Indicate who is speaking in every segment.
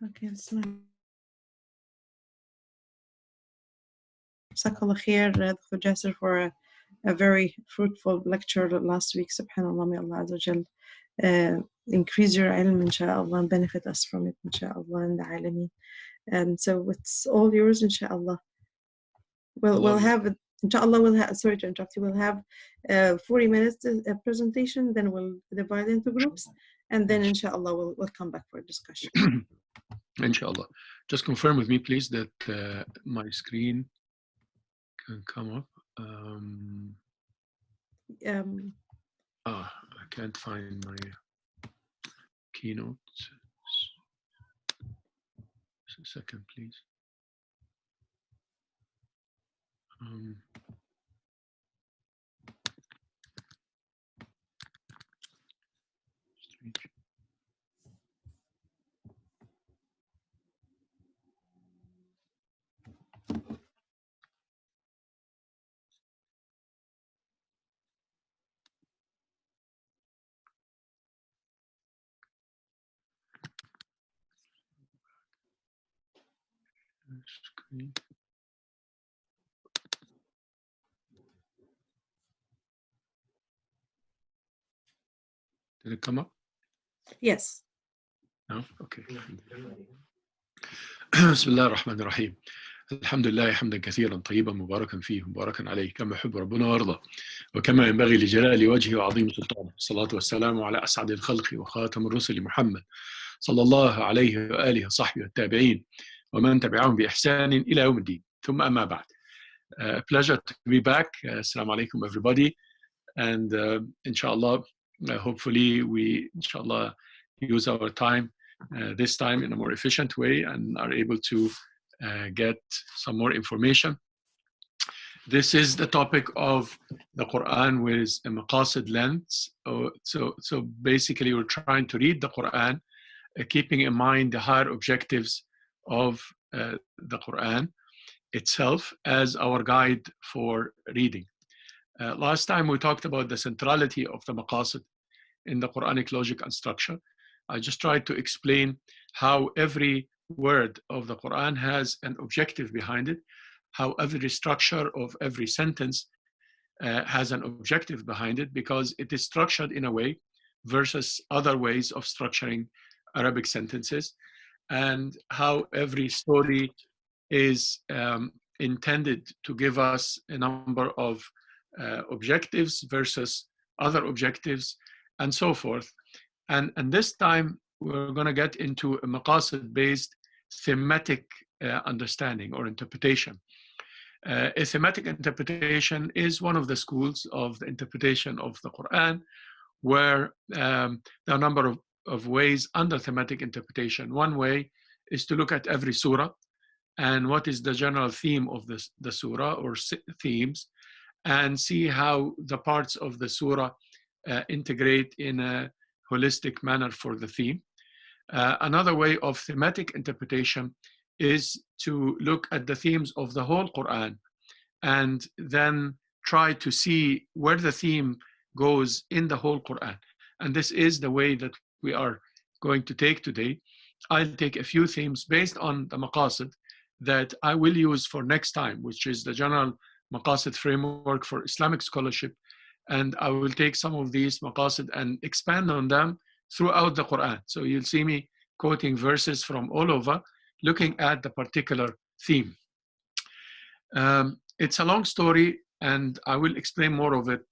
Speaker 1: Okay, Jazakallah khair, Dr. Jasser, for a very fruitful lecture last week. Subhanallah, may Allah Azza wa Jal increase your ilm, inshallah, and benefit us from it, inshallah, in the alameen. And so it's all yours, inshallah. We'll have, inshallah, sorry to interrupt you, we'll have 40 minutes presentation, then we'll divide into groups, and then inshallah we'll come back for a discussion.
Speaker 2: Inshallah. Just confirm with me, please, that my screen can come up. I can't find my keynote. Just a second, please. Screen. Did it come up?
Speaker 1: Yes.
Speaker 2: No? Okay. بسم الله الرحمن الرحيم. الحمد لله حمدا كثيرا طيبا مباركا فيه مباركا عليه كما يحب ربنا ويرضى وكما ينبغي لجلال وجهه وعظيم سلطانه. الصلاة والسلام على أسعد الخلق وخاتم الرسل محمد صلى الله عليه وآله وصحبه والتابعين ومن تبعهم بإحسان إلى يوم الدين. ثم أما بعد. Pleasure to be back. Assalamu alaikum everybody. And inshallah, hopefully we inshallah use our time this time in a more efficient way and are able to get some more information. This is the topic of the Quran with a Maqasid lens. So basically we're trying to read the Quran, keeping in mind the higher objectives of the Quran itself as our guide for reading. Last time we talked about the centrality of the Maqasid in the Quranic logic and structure. I just tried to explain how every word of the Quran has an objective behind it, how every structure of every sentence has an objective behind it, because it is structured in a way versus other ways of structuring Arabic sentences, and how every story is intended to give us a number of objectives versus other objectives, and so forth. And this time, we're going to get into a Maqasid-based thematic understanding or interpretation. A thematic interpretation is one of the schools of the interpretation of the Quran, where there are a number of ways under thematic interpretation. One way is to look at every surah and what is the general theme of the surah or themes, and see how the parts of the surah integrate in a holistic manner for the theme. Another way of thematic interpretation is to look at the themes of the whole Quran and then try to see where the theme goes in the whole Quran. And this is the way that we are going to take today. I'll take a few themes based on the Maqasid that I will use for next time, which is the general Maqasid framework for Islamic scholarship. And I will take some of these Maqasid and expand on them throughout the Quran. So you'll see me quoting verses from all over, looking at the particular theme. It's a long story, and I will explain more of it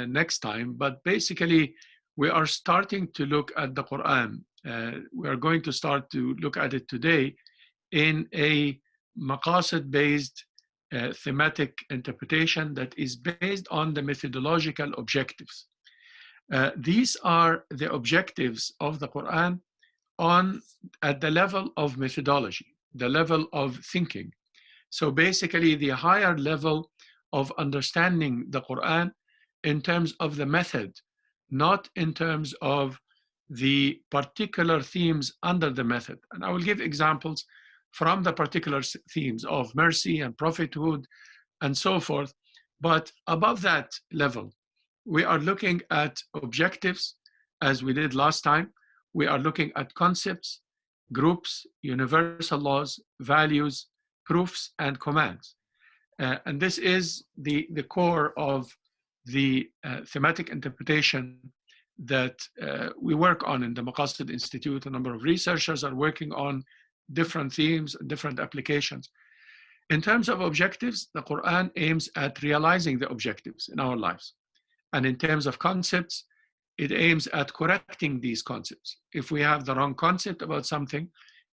Speaker 2: next time. But basically, we are starting to look at the Quran. We are going to start to look at it today in a Maqasid-based thematic interpretation that is based on the methodological objectives. These are the objectives of the Quran at the level of methodology, the level of thinking. So basically the higher level of understanding the Quran in terms of the method, not in terms of the particular themes under the method. And I will give examples from the particular themes of mercy and prophethood and so forth. But above that level, we are looking at objectives, as we did last time. We are looking at concepts. groups, universal laws, values, proofs, and commands. And this is the core of the thematic interpretation that we work on in the Maqasid Institute. A number of researchers are working on different themes, different applications. In terms of objectives, the Quran aims at realizing the objectives in our lives. And in terms of concepts, it aims at correcting these concepts. If we have the wrong concept about something,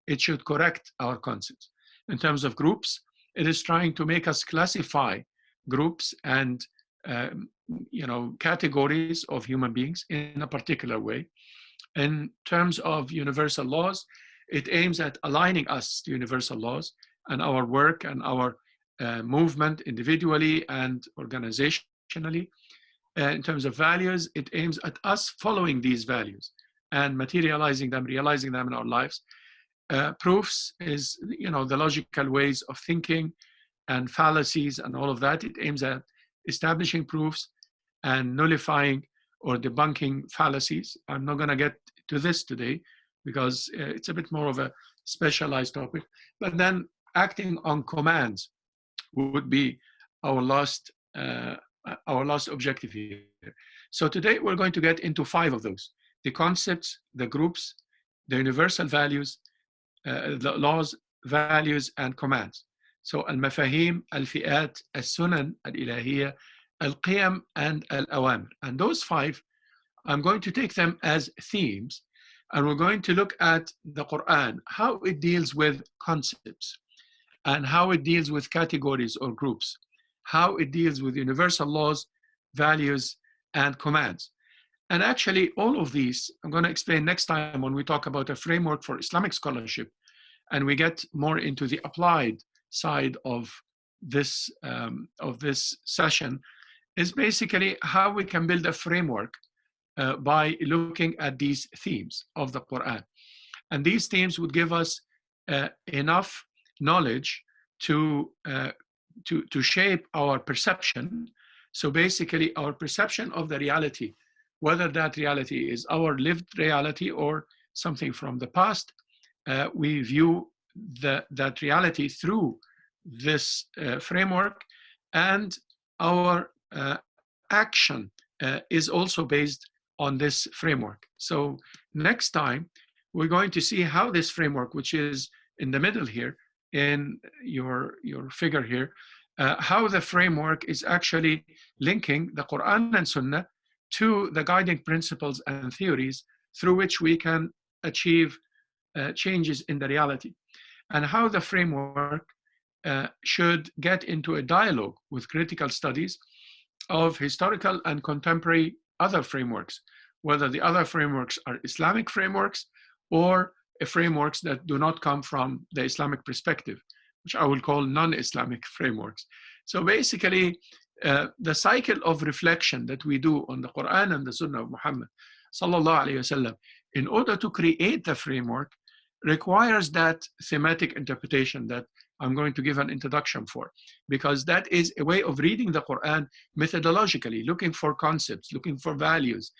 Speaker 2: it should correct our concepts. In terms of groups, it is trying to make us classify groups and categories of human beings in a particular way. In terms of universal laws, it aims at aligning us to universal laws and our work and our movement individually and organizationally. In terms of values, it aims at us following these values and materializing them, realizing them in our lives. Proofs is, the logical ways of thinking and fallacies and all of that. It aims at establishing proofs and nullifying or debunking fallacies. I'm not going to get to this today because it's a bit more of a specialized topic. But then acting on commands would be our last objective here. So today we're going to get into 5 of those: the concepts, the groups, the universal values, the laws, values, and commands. So المفاهيم, الفئات, السنن الإلهية, القيم, and الأوامر. And those 5, I'm going to take them as themes, and we're going to look at the Quran, how it deals with concepts, and how it deals with categories or groups, how it deals with universal laws, values, and commands. And actually, all of these, I'm going to explain next time when we talk about a framework for Islamic scholarship, and we get more into the applied side of this session, is basically how we can build a framework by looking at these themes of the Quran. And these themes would give us enough knowledge to shape our perception. So basically our perception of the reality, whether that reality is our lived reality or something from the past, we view that reality through this framework, and our action is also based on this framework. So next time, we're going to see how this framework, which is in the middle here, in your figure here, how the framework is actually linking the Quran and Sunnah to the guiding principles and theories through which we can achieve changes in the reality, and how the framework should get into a dialogue with critical studies of historical and contemporary other frameworks, whether the other frameworks are Islamic frameworks or frameworks that do not come from the Islamic perspective, which I will call non-Islamic frameworks. So basically, the cycle of reflection that we do on the Quran and the Sunnah of Muhammad sallallahu alaihi wasallam in order to create the framework requires that thematic interpretation that I'm going to give an introduction for, because that is a way of reading the Quran methodologically, looking for concepts, looking for values,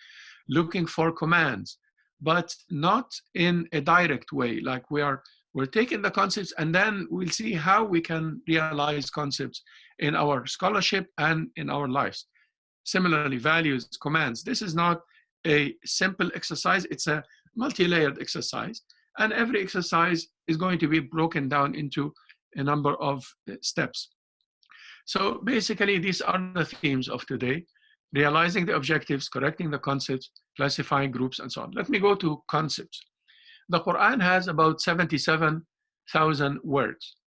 Speaker 2: looking for commands, but not in a direct way, like we're taking the concepts and then we'll see how we can realize concepts in our scholarship and in our lives. Similarly, values, commands, this is not a simple exercise, it's a multi-layered exercise, and every exercise is going to be broken down into a number of steps. So basically, these are the themes of today: realizing the objectives, correcting the concepts, classifying groups, and so on. Let me go to concepts. The Quran has about 77,000 words,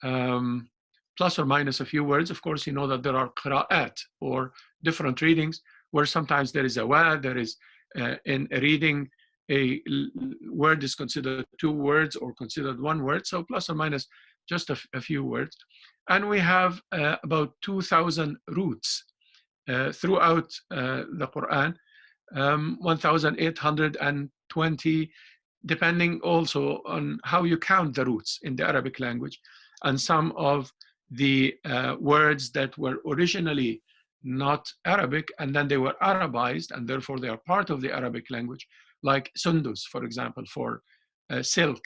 Speaker 2: plus or minus a few words. Of course, you know that there are qira'at, or different readings, where sometimes there is a word, there is in a reading, a word is considered 2 words or considered 1 word, so plus or minus just a few words. And we have about 2,000 roots throughout the Quran, 1,820, depending also on how you count the roots in the Arabic language. And some of the words that were originally not Arabic, and then they were Arabized, and therefore they are part of the Arabic language, like sundus, for example, for silk,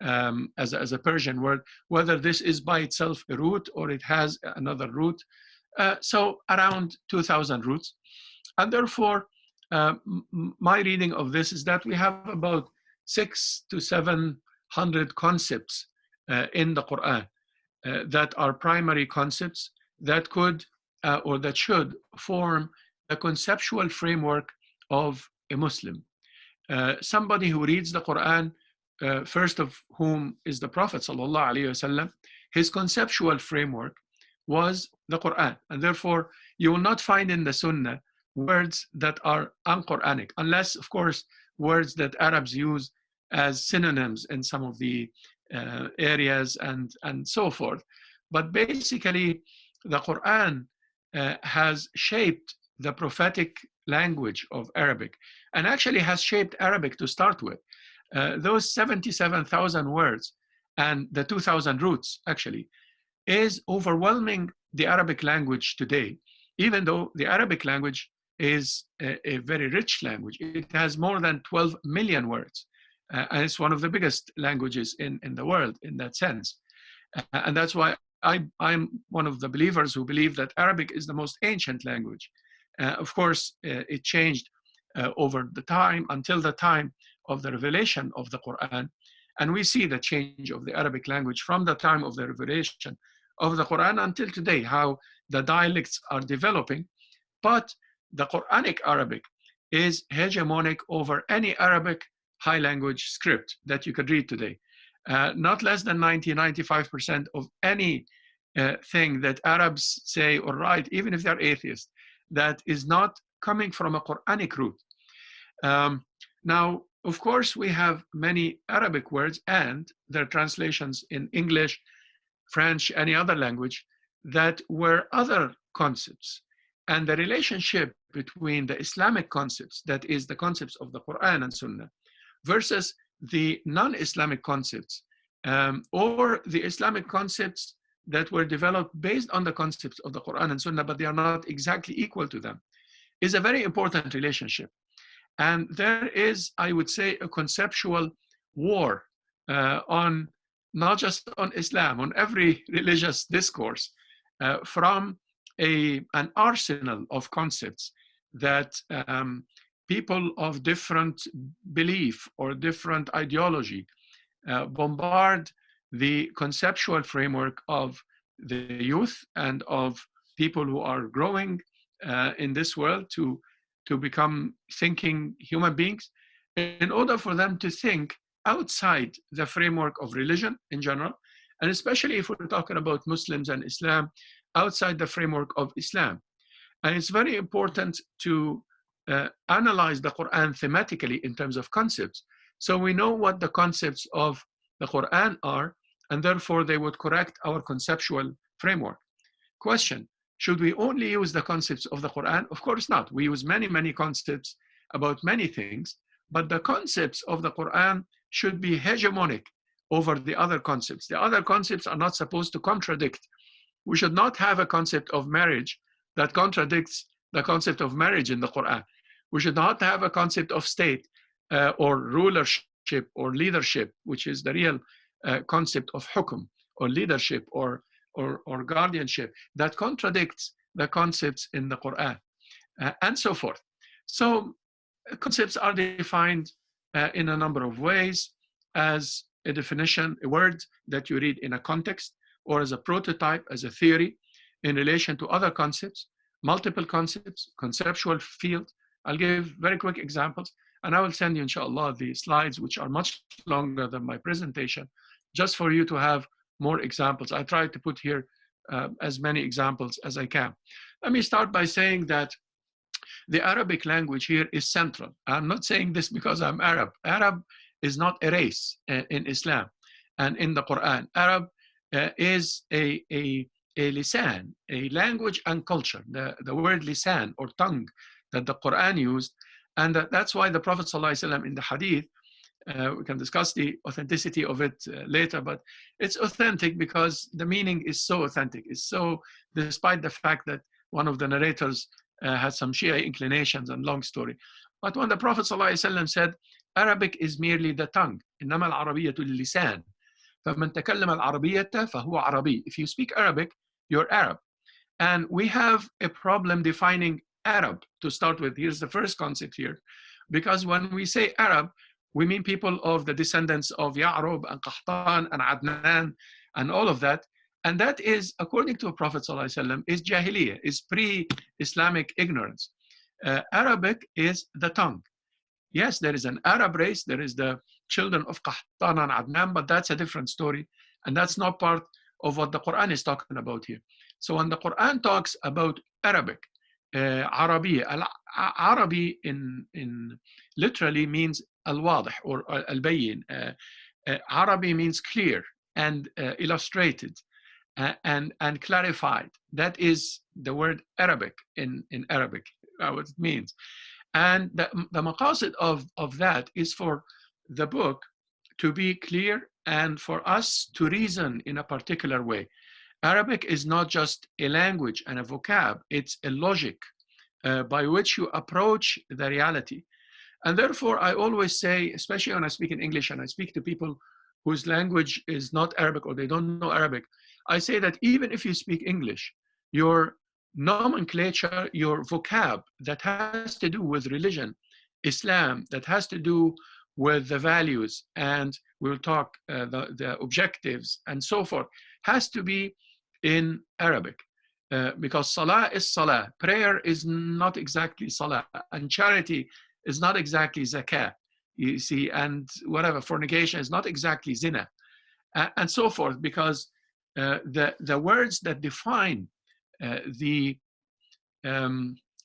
Speaker 2: as a Persian word, whether this is by itself a root or it has another root. So around 2,000 roots. And therefore, my reading of this is that we have about 600 to 700 concepts in the Quran that are primary concepts that could or that should form a conceptual framework of a Muslim. Somebody who reads the Quran, first of whom is the Prophet ﷺ, his conceptual framework was the Quran. And therefore, you will not find in the Sunnah words that are un-Quranic, unless, of course, words that Arabs use as synonyms in some of the areas and so forth. But basically, the Quran has shaped the prophetic language of Arabic, and actually has shaped Arabic to start with. Those 77,000 words and the 2,000 roots actually is overwhelming the Arabic language today, even though the Arabic language is a very rich language. It has more than 12 million words, and it's one of the biggest languages in the world in that sense. And that's why I'm one of the believers who believe that Arabic is the most ancient language. Of course, it changed over the time until the time of the revelation of the Quran. And we see the change of the Arabic language from the time of the revelation of the Quran until today, how the dialects are developing. But the Quranic Arabic is hegemonic over any Arabic high language script that you could read today. Not less than 95% of any thing that Arabs say or write, even if they're atheists, that is not coming from a Quranic root. Now, of course, we have many Arabic words and their translations in English, French, any other language that were other concepts. And the relationship between the Islamic concepts, that is the concepts of the Quran and Sunnah, versus the non-Islamic concepts, or the Islamic concepts that were developed based on the concepts of the Quran and Sunnah, but they are not exactly equal to them, is a very important relationship. And there is, I would say, a conceptual war on not just on Islam, on every religious discourse, from an arsenal of concepts that people of different belief or different ideology bombard the conceptual framework of the youth and of people who are growing in this world to become thinking human beings, in order for them to think outside the framework of religion in general, and especially if we're talking about Muslims and Islam, outside the framework of Islam. And it's very important to analyze the Quran thematically in terms of concepts, so we know what the concepts of the Quran are, and therefore they would correct our conceptual framework. Question: should we only use the concepts of the Quran? Of course not. We use many, many concepts about many things, but the concepts of the Quran should be hegemonic over the other concepts. The other concepts are not supposed to contradict. We should not have a concept of marriage that contradicts the concept of marriage in the Quran. We should not have a concept of state or rulership or leadership, which is the real concept of hukum or leadership or guardianship, that contradicts the concepts in the Quran, and so forth. So concepts are defined in a number of ways: as a definition, a word that you read in a context, or as a prototype, as a theory in relation to other concepts, multiple concepts, conceptual field. I'll give very quick examples, and I will send you, inshallah, the slides, which are much longer than my presentation, just for you to have more examples. I tried to put here as many examples as I can. Let me start by saying that the Arabic language here is central. I'm not saying this because I'm Arab. Arab is not a race in Islam and in the Quran. Arab is a lisan, a language and culture. The word lisan or tongue that the Quran used, and that's why the Prophet ﷺ in the hadith, we can discuss the authenticity of it later, but it's authentic because the meaning is so authentic. It's so, despite the fact that one of the narrators had some Shia inclinations, and long story. But when the Prophet ﷺ said, Arabic is merely the tongue, إنما العربية اللسان, فمن تكلم العربية فهو عربي. If you speak Arabic, you're Arab. And we have a problem defining Arab to start with. Here's the first concept here. Because when we say Arab, we mean people of the descendants of Ya'rub and Qahtan and Adnan and all of that. And that is, according to Prophet ﷺ, is Jahiliyyah, is pre-Islamic ignorance. Arabic is the tongue. Yes, there is an Arab race, there is the children of Qahtan and Adnan, but that's a different story. And that's not part of what the Quran is talking about here. So when the Quran talks about Arabic, Arabi, Arabi in literally means al-wadih or al-bayyin. Arabi means clear and illustrated and clarified. That is the word Arabic in Arabic, what it means. And the maqasid of that is for the book to be clear and for us to reason in a particular way. Arabic is not just a language and a vocab, it's a logic by which you approach the reality. And therefore, I always say, especially when I speak in English and I speak to people whose language is not Arabic or they don't know Arabic, I say that even if you speak English, your nomenclature, your vocab that has to do with religion, Islam, that has to do with the values, and we'll talk the objectives and so forth, has to be in Arabic. Because salah is salah, prayer is not exactly salah, and charity is not exactly zakah, you see, and whatever, fornication is not exactly zina, and so forth, because the words that define the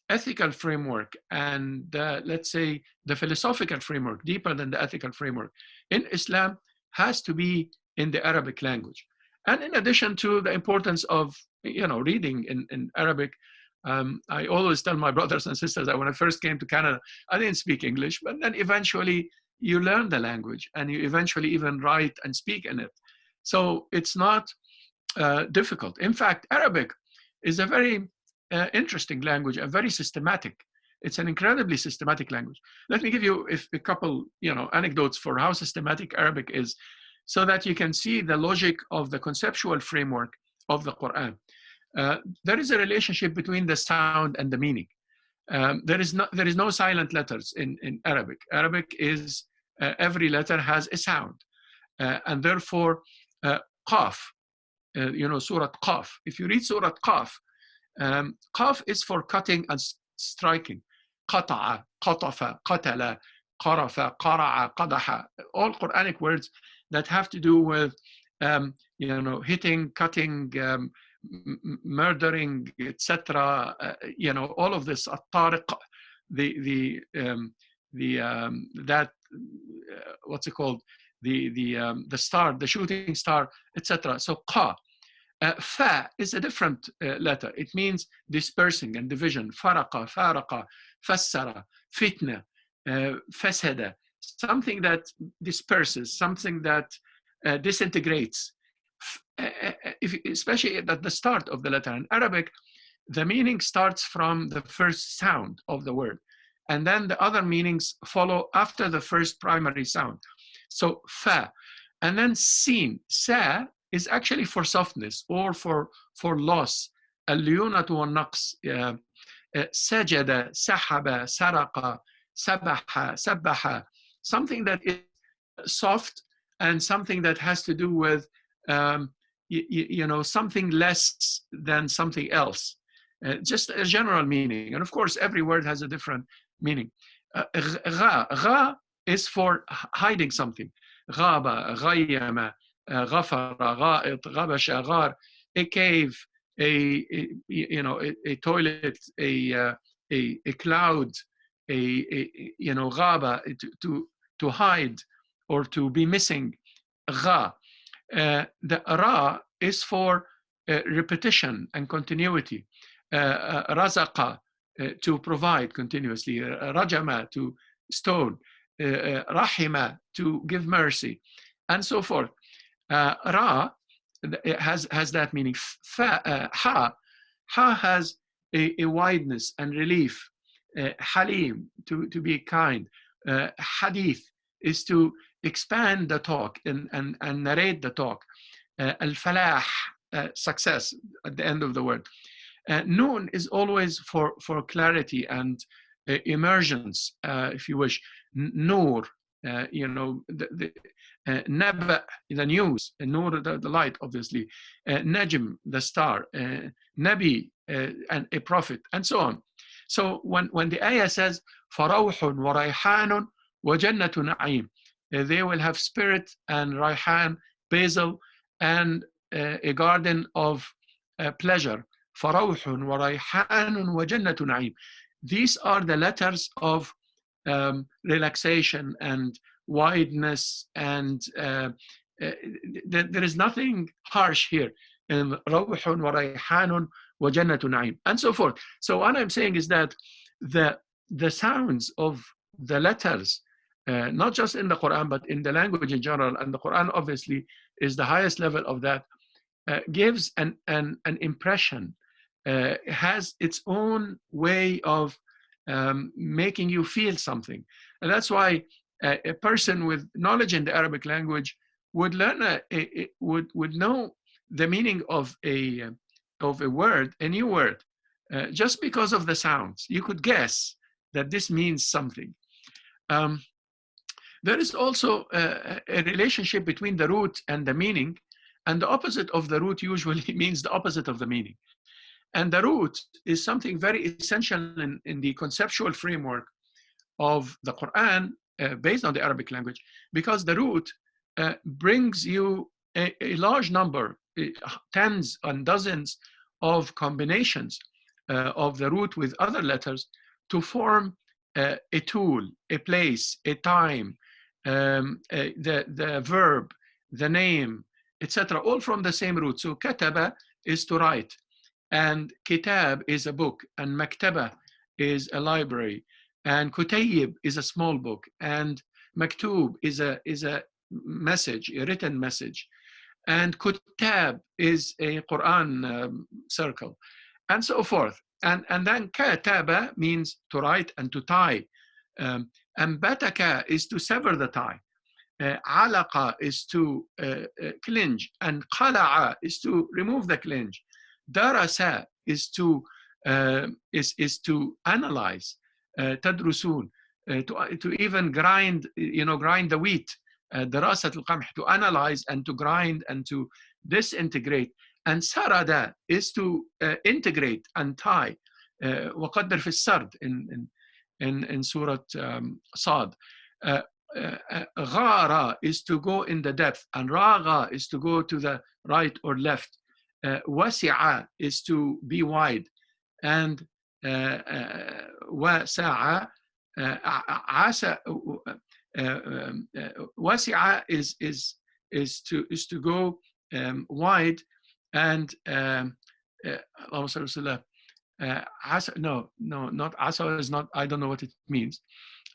Speaker 2: ethical framework and let's say the philosophical framework, deeper than the ethical framework in Islam, has to be in the Arabic language. And in addition to the importance of, you know, reading in Arabic, I always tell my brothers and sisters that when I first came to Canada, I didn't speak English, but then eventually you learn the language and you eventually even write and speak in it. So it's not difficult. In fact, Arabic is a very interesting language and very systematic. It's an incredibly systematic language. Let me give you a couple, you know, anecdotes for how systematic Arabic is, so that you can see the logic of the conceptual framework of the Quran. There is a relationship between the sound and the meaning. There is no silent letters in Arabic. Arabic is, every letter has a sound. And therefore, Qaf, you know, Surah Qaf. If you read Surah Qaf, Qaf is for cutting and striking. Qata'a, qatafa, qatala, qarafa, qara'a, qadaha. All Quranic words that have to do with, you know, hitting, cutting, murdering, etc. You know, all of this. At-tariq, that what's it called? The star, the shooting star, etc. So qa. Fa is a different letter. It means dispersing and division. Faraqa, faraqa, fassara, fitna, fasada. Something that disperses, something that disintegrates, especially at the start of the letter. In Arabic, the meaning starts from the first sound of the word, and then the other meanings follow after the first primary sound. So fa, and then sin, sa, is actually for softness or for loss. Al-liyunatu wal-naqs, sajada, sahaba, saraqa, sabaha, sabbaha. Something that is soft and something that has to do with, you know, something less than something else. Just a general meaning. And of course, every word has a different meaning. Gha is for hiding something. Ghaba, ghayyama, ghafara, gha'it, ghabasha, ghar, a cave, you know, a toilet, a cloud, you know, ghaba, to hide or to be missing. Gha. The ra is for repetition and continuity. Razaqa, to provide continuously. Rajama, to stone. Rahima, to give mercy, and so forth. Ra has that meaning. Ha has a wideness and relief. Halim, to be kind. Hadith, is to expand the talk and narrate the talk. Al-falah, success at the end of the word. Noon is always for clarity and emergence, if you wish. Noor, the Naba, the news, Noor, the light, obviously. Najm, the star. Nabi, and a prophet, and so on. So when the ayah says, فَرَوْحٌ وَرَيْحَانٌ وَجَنَّةُ نَعِيمٌ, they will have spirit and rayhan, basil, and a garden of pleasure. فَرَوْحٌ وَرَيْحَانٌ وَجَنَّةُ نَعِيمٌ. These are the letters of relaxation and wideness, and there is nothing harsh here. روح وريحان وجنة نعيم, and so forth. So what I'm saying is that the sounds of the letters, not just in the Quran, but in the language in general, and the Quran obviously is the highest level of that, gives an impression, has its own way of making you feel something. And that's why a person with knowledge in the Arabic language would learn would know the meaning of a word, a new word, just because of the sounds. You could guess that this means something. There is also a relationship between the root and the meaning, and the opposite of the root usually means the opposite of the meaning. And the root is something very essential in the conceptual framework of the Quran, based on the Arabic language, because the root brings you a large number, tens and dozens of combinations of the root with other letters to form a tool, a place, a time, the verb, the name, etc., all from the same root. So kataba is to write, and kitab is a book, and maktaba is a library, and kutayib is a small book, and maktub is a message, a written message, and kutab is a Quran circle, and so forth. And then kataba means to write and to tie. And bataka is to sever the tie. Alaqa is to clinch, and qala'a is to remove the clinch. Darasa is to analyze. Tadrusun, to even grind, grind the wheat. Darasat al-qamh, to analyze and to grind and to disintegrate. And sarada is to integrate and tie. وقدر في السرد in Surah Sad. Ghara is to go in the depth, and raga is to go to the right or left. Wasi'a is to be wide, and wasa'a, asa, wasi'a is to go wide, and asa, no, not asa is not, I don't know what it means.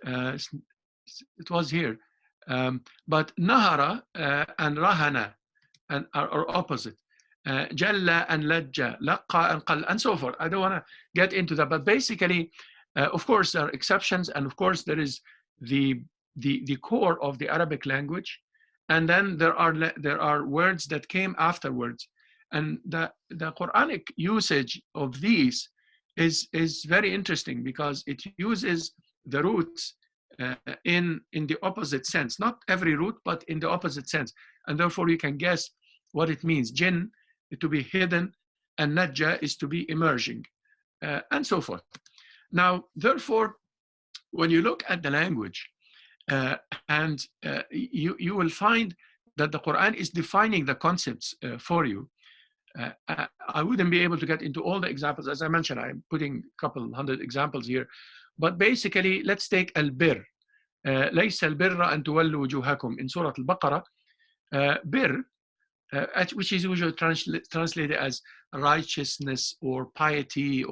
Speaker 2: It was here, but nahara and rahana and are opposite. Jalla and lajja, laqqa and qal, and so forth. I don't want to get into that, but basically, of course, there are exceptions, and of course, there is the core of the Arabic language, and then there are words that came afterwards, and the Quranic usage of these is very interesting because it uses the roots in the opposite sense, not every root, but in the opposite sense, and therefore you can guess what it means. Jinn, to be hidden, and najja is to be emerging, and so forth. Now, therefore, when you look at the language, you will find that the Quran is defining the concepts for you. I wouldn't be able to get into all the examples. As I mentioned, I'm putting a couple hundred examples here. But basically, let's take al-bir. ليس البر أن تولوا وجوهكم in Surah Al-Baqarah. Bir, which is usually translated as righteousness or piety,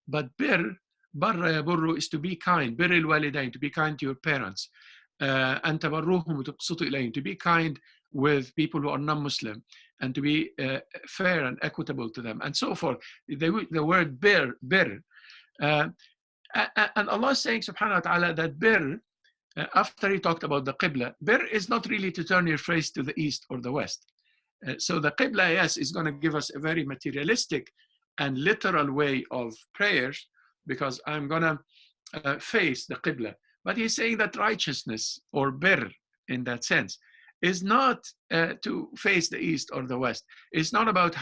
Speaker 2: but barra yaburru is to be kind. Bir al-walidain, to be kind to your parents. أن تبروهم وتقسطوا إليهم, to be kind with people who are non-Muslim, and to be fair and equitable to them, and so forth. The word bir. And Allah is saying, subhanahu wa ta'ala, that bir after he talked about the Qibla, bir is not really to turn your face to the east or the west. So the Qibla, yes, is going to give us a very materialistic and literal way of prayers, because I'm going to face the Qibla. But he's saying that righteousness, or bir in that sense, is not to face the east or the west. It's not about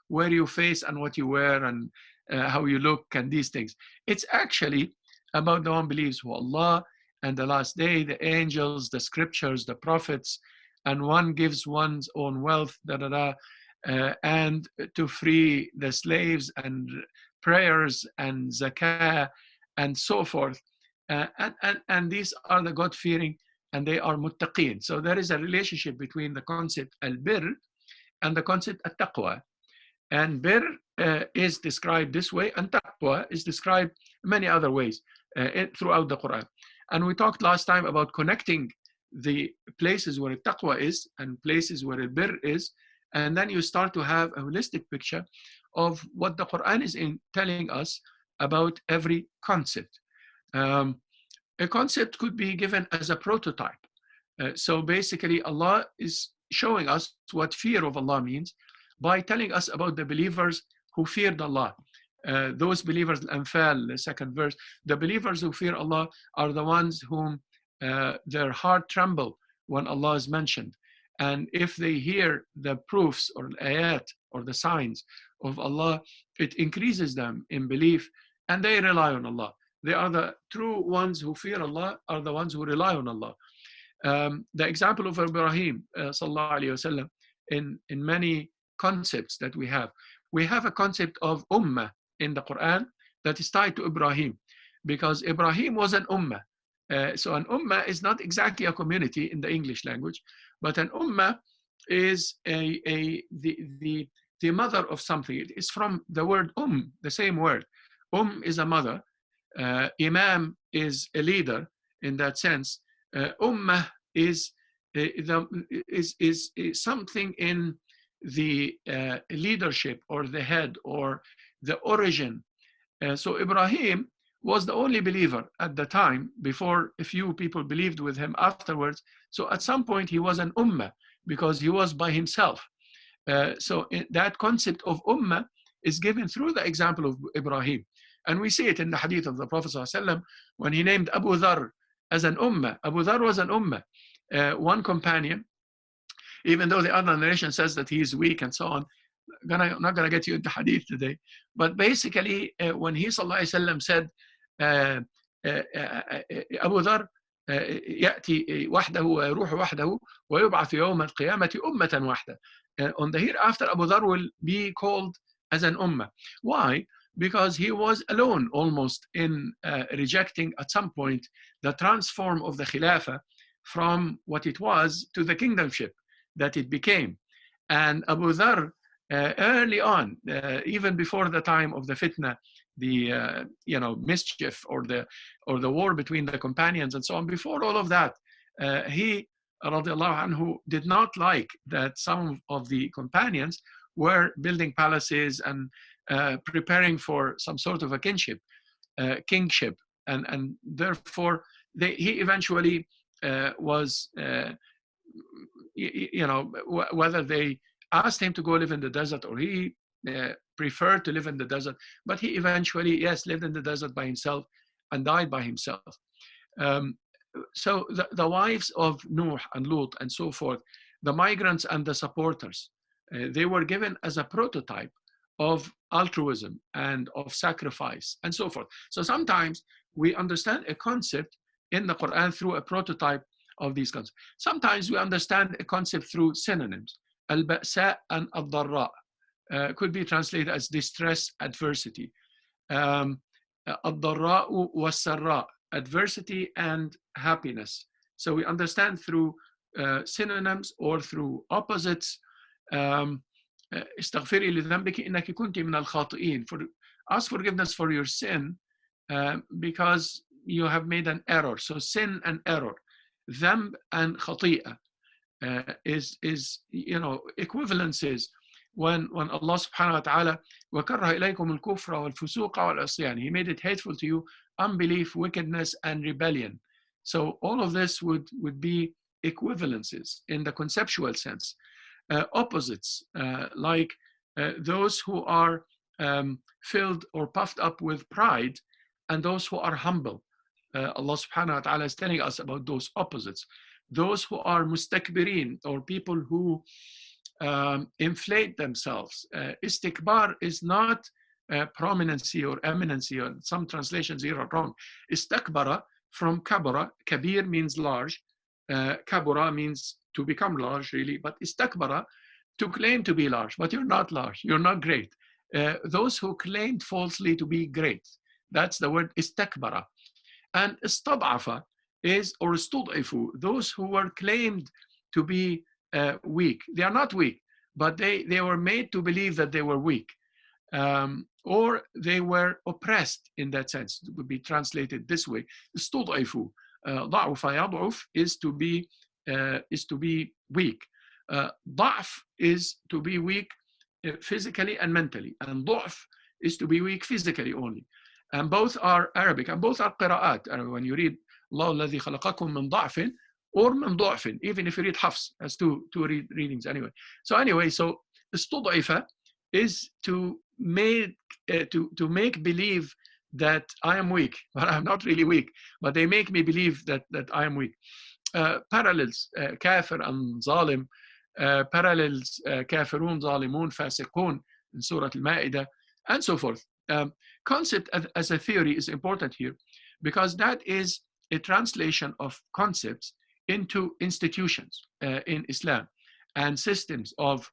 Speaker 2: where you face and what you wear and how you look and these things. It's actually about the one believes who Allah and the last day, the angels, the scriptures, the prophets, and one gives one's own wealth, and to free the slaves, and prayers and zakah and so forth. And these are the God-fearing, and they are muttaqeen. So there is a relationship between the concept al-birr and the concept al-taqwa. And birr is described this way, and taqwa is described many other ways throughout the Quran. And we talked last time about connecting the places where taqwa is and places where birr is, and then you start to have a holistic picture of what the Quran is telling us about every concept. A concept could be given as a prototype. So basically, Allah is showing us what fear of Allah means by telling us about the believers who feared Allah. Those believers, Al-Anfal, the second verse, the believers who fear Allah are the ones whom their heart tremble when Allah is mentioned. And if they hear the proofs or ayat or the signs of Allah, it increases them in belief, and they rely on Allah. They are the true ones who fear Allah, are the ones who rely on Allah. The example of Ibrahim, sallallahu alayhi wasallam, in many concepts that we have a concept of ummah in the Quran that is tied to Ibrahim, because Ibrahim was an ummah. So an ummah is not exactly a community in the English language, but an ummah is the mother of something. It is from the word the same word. Is a mother. Imam is a leader in that sense. Ummah is something in the leadership or the head or the origin. So Ibrahim was the only believer at the time, before a few people believed with him afterwards. So at some point he was an ummah because he was by himself. So that concept of ummah is given through the example of Ibrahim. And we see it in the hadith of the Prophet ﷺ when he named Abu Dharr as an ummah. Abu Dharr was an ummah, one companion, even though the other narration says that he is weak and so on. I'm not going to get you into hadith today. But basically, when he ﷺ said, Abu Dharr يأتي وحده ويروح وحده ويبعث يوم القيامة أمة واحدة. On the hereafter, Abu Dharr will be called as an ummah. Why? Because he was alone almost in rejecting at some point the transform of the Khilafah from what it was to the kingdomship that it became. And Abu Dharr, early on, even before the time of the fitna, the mischief or the war between the companions and so on, before all of that, he, radiallahu anhu, did not like that some of the companions were building palaces and preparing for some sort of a kingship, and therefore he eventually was, whether they asked him to go live in the desert or he preferred to live in the desert, but he eventually, yes, lived in the desert by himself and died by himself. So the wives of Nuh and Lut and so forth, the migrants and the supporters, they were given as a prototype of altruism and of sacrifice and so forth. So sometimes we understand a concept in the Quran through a prototype of these concepts. Sometimes we understand a concept through synonyms. Al-Ba'sa and Al-Dharra could be translated as distress, adversity. Al-Dharra'u was-Sarra, adversity and happiness. So we understand through synonyms or through opposites. استغفري لذنبك إنك كنت من الخاطئين. Ask forgiveness for your sin because you have made an error. So sin and error, ذنب and خطيئة is equivalences when Allah subhanahu wa ta'ala وَكَرَّهَ إِلَيْكُمُ الْكُفْرَ وَالْفُسُوقَ وَالْعِصْيَانِ, He made it hateful to you unbelief, wickedness and rebellion. So all of this would be equivalences in the conceptual sense. Opposites, like those who are filled or puffed up with pride and those who are humble. Allah subhanahu wa ta'ala is telling us about those opposites. Those who are mustakbirin, or people who inflate themselves. Istikbar is not prominency or eminency, or some translations here are wrong. Istakbara from kabara. Kabir means large. Kabura means to become large, really, but istakbara, to claim to be large, but you're not large, you're not great. Those who claimed falsely to be great, that's the word istakbara. And istad'afa is, or istud'ifu, those who were claimed to be weak. They are not weak, but they were made to believe that they were weak. Or they were oppressed in that sense. It would be translated this way. Istud'ifu, ضعف يضعف is to be weak. ضعف is to be weak physically and mentally, and ضعف is to be weak physically only. And both are Arabic, and both are qira'at. When you read الله الذي خلقكم من ضعف or من ضعف, even if you read Hafs, as two readings anyway. So استضعف is to make believe that I am weak, but I'm not really weak, but they make me believe that I am weak. Parallels, kafir and zalim, parallels, kafirun, zalimun, fasiqun in Surah Al-Ma'idah, and so forth. Concept as a theory is important here, because that is a translation of concepts into institutions in Islam, and systems of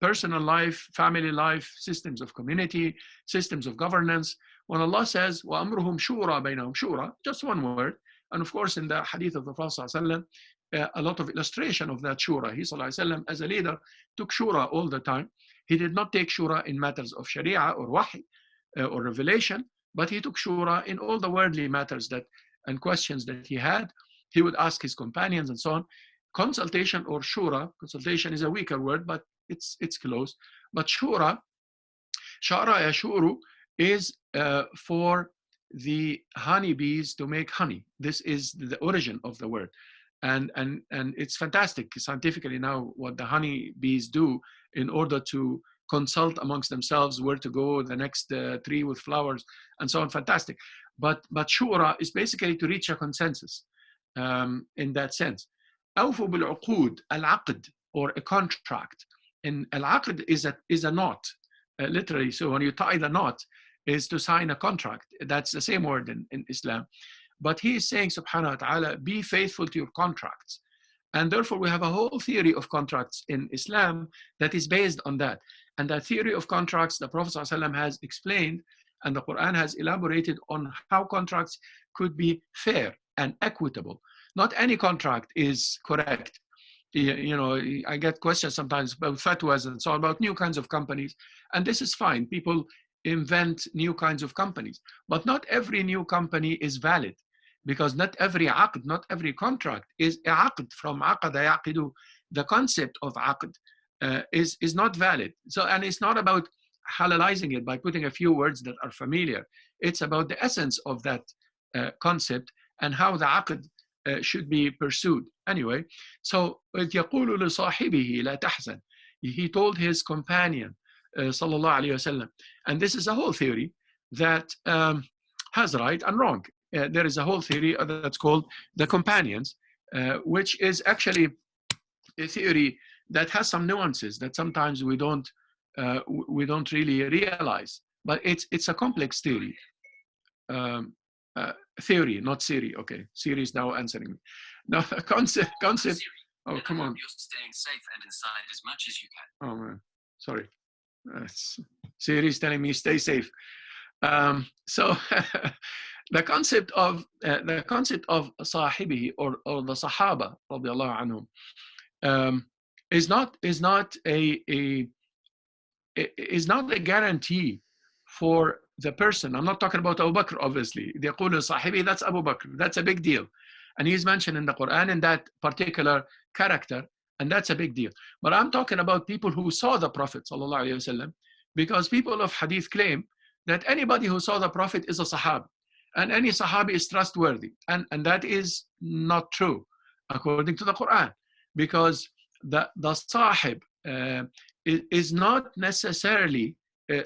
Speaker 2: personal life, family life, systems of community, systems of governance. When Allah says, وَأَمْرُهُمْ شُورَى بَيْنَهُمْ شُورَى, just one word. And of course, in the hadith of the Prophet ﷺ, a lot of illustration of that shura. He ﷺ, as a leader, took shura all the time. He did not take shura in matters of sharia or wahy or revelation, but he took shura in all the worldly matters and questions that he had. He would ask his companions and so on. Consultation or shura, consultation is a weaker word, but it's close. But shura, shara yashuru, is for the honeybees to make honey. This is the origin of the word. And it's fantastic scientifically now what the honeybees do in order to consult amongst themselves where to go, the next tree with flowers, and so on. Fantastic. But shura is basically to reach a consensus in that sense. أوفوا بالعقود, al-aqd, or a contract. And al-aqd is a knot, literally. So when you tie the knot, is to sign a contract. That's the same word in Islam. But he is saying, subhanahu wa ta'ala, be faithful to your contracts. And therefore, we have a whole theory of contracts in Islam that is based on that. And that theory of contracts, the Prophet ﷺ has explained, and the Quran has elaborated on how contracts could be fair and equitable. Not any contract is correct. You know, I get questions sometimes about fatwas and so on, about new kinds of companies. And this is fine. People invent new kinds of companies. But not every new company is valid, because not every aqd, not every contract is aqd from aqada yaqidu. The concept of aqd is not valid. So, and it's not about halalizing it by putting a few words that are familiar. It's about the essence of that concept and how the aqd should be pursued. Anyway, so يقول لصاحبه لا تحزن. He told his companion, sallallahu alayhi wasallam, and this is a whole theory that has right and wrong. There is a whole theory that's called the companions, which is actually a theory that has some nuances that sometimes we don't really realize. But it's a complex theory. Theory, not Siri. Okay, Siri is now answering me. No, concept. Oh, come on.
Speaker 3: You're staying safe and inside as much as you can.
Speaker 2: Oh man, sorry. Siri is telling me stay safe. So the concept of sahibihi or the Sahaba radiallahu anhum is not a guarantee for the person. I'm not talking about Abu Bakr, obviously. يقول صاحبي, that's Abu Bakr. That's a big deal. And he's mentioned in the Quran in that particular character, and that's a big deal. But I'm talking about people who saw the Prophet sallallahu alaihi wasallam, because people of hadith claim that anybody who saw the Prophet is a Sahaba. and any Sahabi is trustworthy. And that is not true according to the Quran, because the Sahib is not necessarily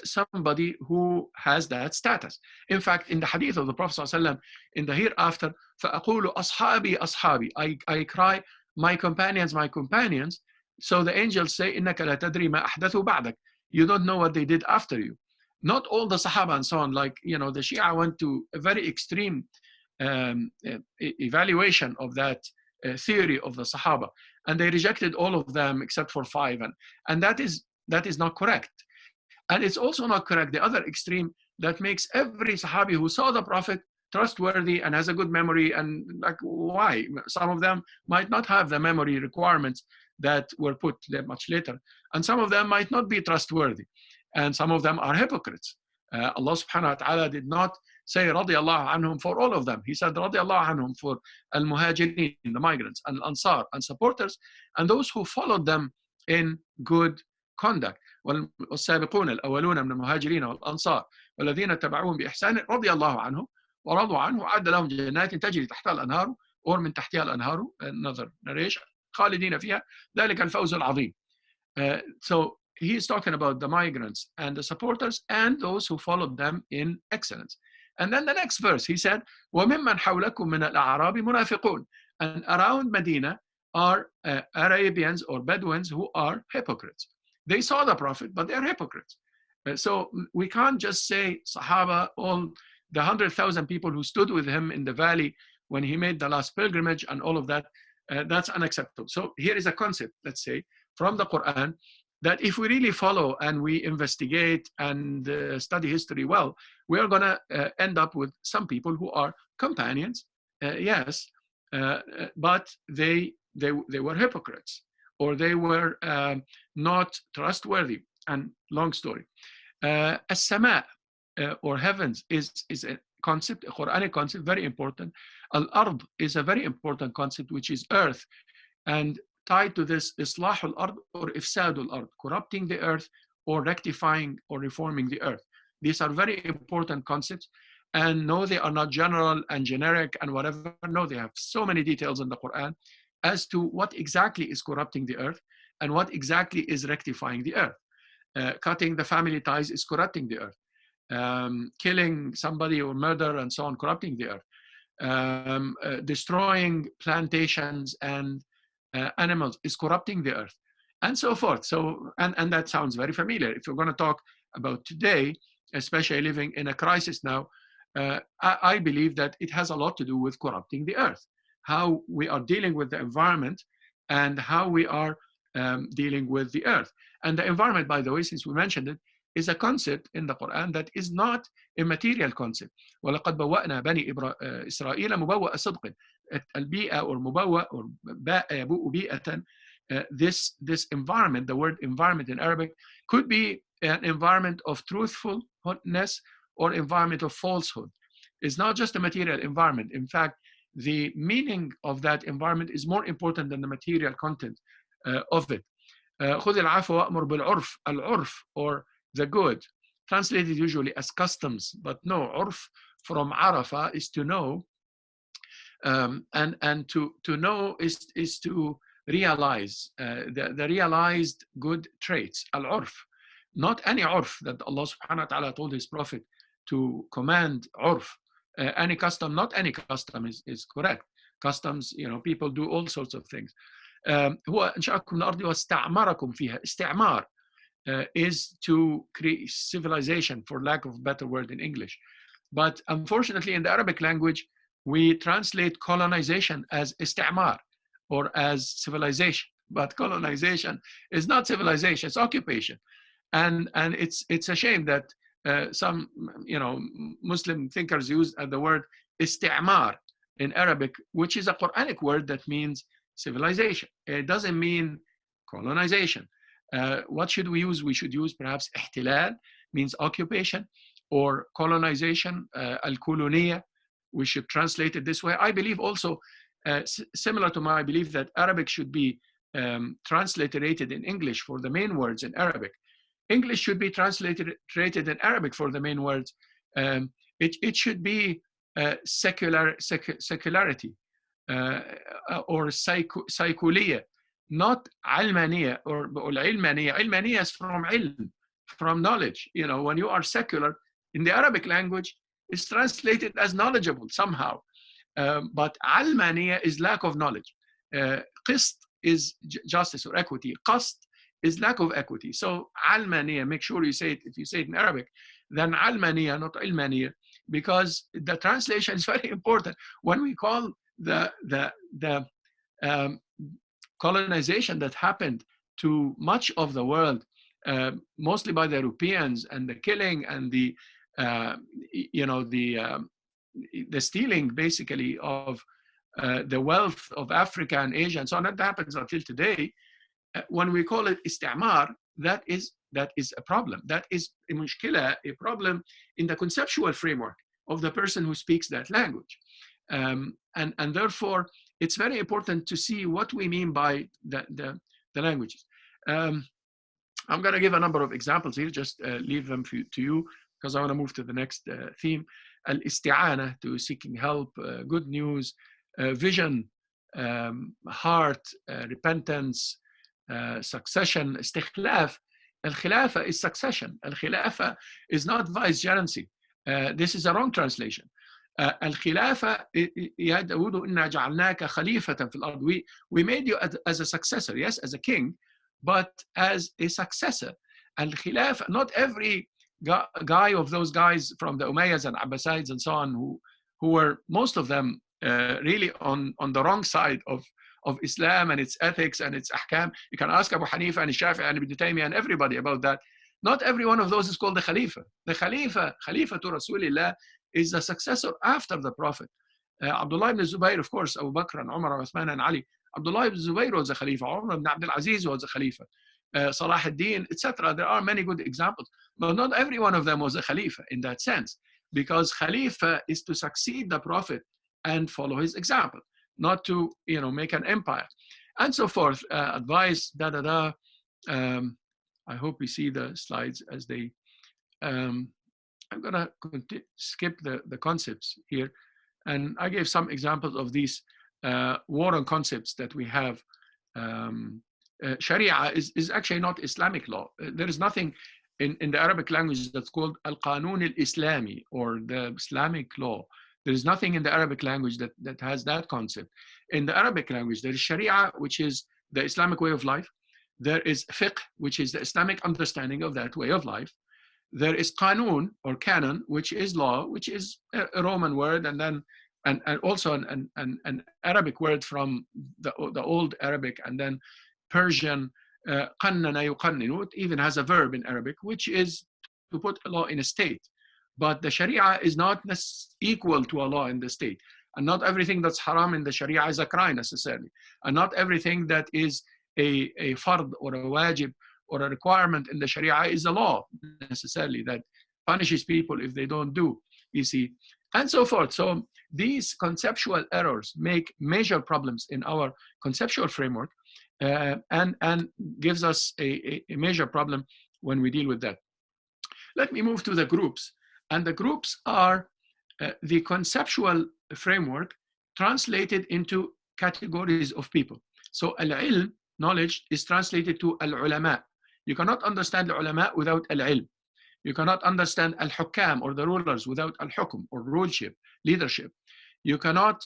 Speaker 2: somebody who has that status. In fact, in the hadith of the Prophet ﷺ, in the hereafter, فَأَقُولُ أَصْحَابِي أَصْحَابِي, I cry, my companions, my companions. So the angels say, إِنَّكَ لَا تَدْرِي مَا أَحْدَثُوا بَعْدَكَ, you don't know what they did after you. Not all the Sahaba and so on, like, the Shia went to a very extreme evaluation of that theory of the Sahaba, and they rejected all of them except for 5, and that is not correct. And it's also not correct, the other extreme, that makes every Sahabi who saw the Prophet trustworthy and has a good memory. And like, why? Some of them might not have the memory requirements that were put much later, and some of them might not be trustworthy, and some of them are hypocrites. Allah subhanahu wa ta'ala did not say radiyallahu anhum for all of them. He said radiyallahu anhum for al-muhajirin, the migrants, and al-ansar, and supporters, and those who followed them in good conduct. والسابقون الأولون من المهاجرين والأنصار والذين تبعوهم بإحسان رضي الله عنهم ورضوا عنه وأعد لهم جنات تجري تحتها الأنهار or من تحتها الأنهار, another narration, خالدين فيها ذلك الفوز العظيم. So he is talking about the migrants and the supporters and those who followed them in excellence. And then the next verse, he said, وَمِمَّنْ حَوْلَكُمْ مِنَ الْأَعْرَابِ مُنَافِقُونَ, and around Medina are Arabians or Bedouins who are hypocrites. They saw the Prophet, but they're hypocrites. So we can't just say Sahaba, all the 100,000 people who stood with him in the valley when he made the last pilgrimage and all of that, that's unacceptable. So here is a concept, let's say, from the Quran, that if we really follow and we investigate and study history well, we are going to end up with some people who are companions, yes, but they were hypocrites, or they were not trustworthy. And long story. As-sama, or heavens, is a concept, a Quranic concept, very important. Al-ard is a very important concept, which is earth. And tied to this, islahul ard or ifsadul ard, corrupting the earth or rectifying or reforming the earth. These are very important concepts. And no, they are not general and generic and whatever. No, they have so many details in the Quran as to what exactly is corrupting the earth and what exactly is rectifying the earth. Cutting the family ties is corrupting the earth. Killing somebody or murder and so on, corrupting the earth. Destroying plantations and animals is corrupting the earth, and so forth. So, and that sounds very familiar. If you're going to talk about today, especially living in a crisis now, I believe that it has a lot to do with corrupting the earth, how we are dealing with the environment and how we are dealing with the earth. And the environment, by the way, since we mentioned it, is a concept in the Quran that is not a material concept. وَلَقَدْ بَوَّأْنَا بَنِي إِسْرَائِيلَ مُبَوَّأَ صِدْقٍ. البيئة or مبوأ or يبوء بيئة, this environment, the word environment in Arabic, could be an environment of truthfulness or environment of falsehood. It's not just a material environment. In fact, the meaning of that environment is more important than the material content of it. خذ العفو وأمر بالعرف, العرف or the good, translated usually as customs, but no, عرف from عرفة is to know, and to know is to realize the realized good traits, al-urf, not any urf that Allah subhanahu wa ta'ala told his prophet to command urf. Any custom, not any custom is correct. Customs, people do all sorts of things. هو أنشأكم من الأرض واستعمركم فيها. استعمار is to create civilization, for lack of a better word in English. But unfortunately, in the Arabic language, we translate colonization as istimar or as civilization. But colonization is not civilization, it's occupation. And it's a shame that some Muslim thinkers use the word istimar in Arabic, which is a Quranic word that means civilization. It doesn't mean colonization. What should we use? We should use perhaps ihtilal, means occupation, or colonization, al-kuluniya. We should translate it this way. I believe also, similar to my belief that Arabic should be transliterated in English for the main words in Arabic. English should be transliterated in Arabic for the main words. It should be secularity or psychologia, not علمانية or علمانية. علمانية is from علم, from knowledge. You know, when you are secular, in the Arabic language, it's translated as knowledgeable somehow. But علمانية is lack of knowledge. قسط is justice or equity. قسط is lack of equity. So علمانية, make sure you say it, if you say it in Arabic, then علمانية, not علمانية, because the translation is very important. When we call the colonization that happened to much of the world, mostly by the Europeans, and the killing and the stealing basically of the wealth of Africa and Asia and so on, that happens until today. When we call it istimar, that is a problem. That is a mushkila, a problem in the conceptual framework of the person who speaks that language. And therefore, it's very important to see what we mean by the languages. I'm going to give a number of examples here, just leave them to you, because I want to move to the next theme. Al-isti'ana, to seeking help, good news, vision, heart, repentance, succession, istikhlaf. Al-khilafa is succession. Al-khilafa is not vicegerency. This is a wrong translation. الخلافة يا داود إنا جعلناك خليفة في الأرض. We made you as a successor, yes, as a king, but as a successor. الخلافة, not every guy of those guys from the Umayyads and Abbasides and so on, who were most of them really on the wrong side of Islam and its ethics and its ahkam. You can ask Abu Hanifa and Shafi'i and Ibn Taymiyyah and everybody about that. Not every one of those is called the Khalifa. The Khalifa to Rasulillah, is the successor after the Prophet. Abdullah ibn Zubayr, of course, Abu Bakr and Umar and Uthman and Ali. Abdullah ibn Zubayr was a Khalifa. Umar ibn Abdul Aziz was a Khalifa. Salah ad-Din, etc. There are many good examples. But not every one of them was a Khalifa in that sense. Because Khalifa is to succeed the Prophet and follow his example, not to make an empire. And so forth. Advice, I hope we see the slides as they... I'm going to skip the concepts here. And I gave some examples of these war on concepts that we have. Sharia is actually not Islamic law. There is nothing in the Arabic language that's called Al-Qanun al-Islami, or the Islamic law. There is nothing in the Arabic language that has that concept. In the Arabic language, there is Sharia, which is the Islamic way of life. There is Fiqh, which is the Islamic understanding of that way of life. There is Qanun or canon, which is law, which is a Roman word, and then and also an Arabic word from the old Arabic, and then Persian. Qannana yuqanninu, it even has a verb in Arabic, which is to put a law in a state. But the Sharia is not equal to a law in the state. And not everything that's haram in the Sharia is a crime necessarily. And not everything that is a fard or a wajib or a requirement in the Sharia is a law necessarily that punishes people if they don't do, you see, and so forth. So these conceptual errors make major problems in our conceptual framework and gives us a major problem when we deal with that. Let me move to the groups. And the groups are the conceptual framework translated into categories of people. So al-ilm, knowledge, is translated to al-ulama. You cannot understand al-ulama without al-ilm. You cannot understand al-hukam, or the rulers, without al-hukum, or ruleship, leadership. You cannot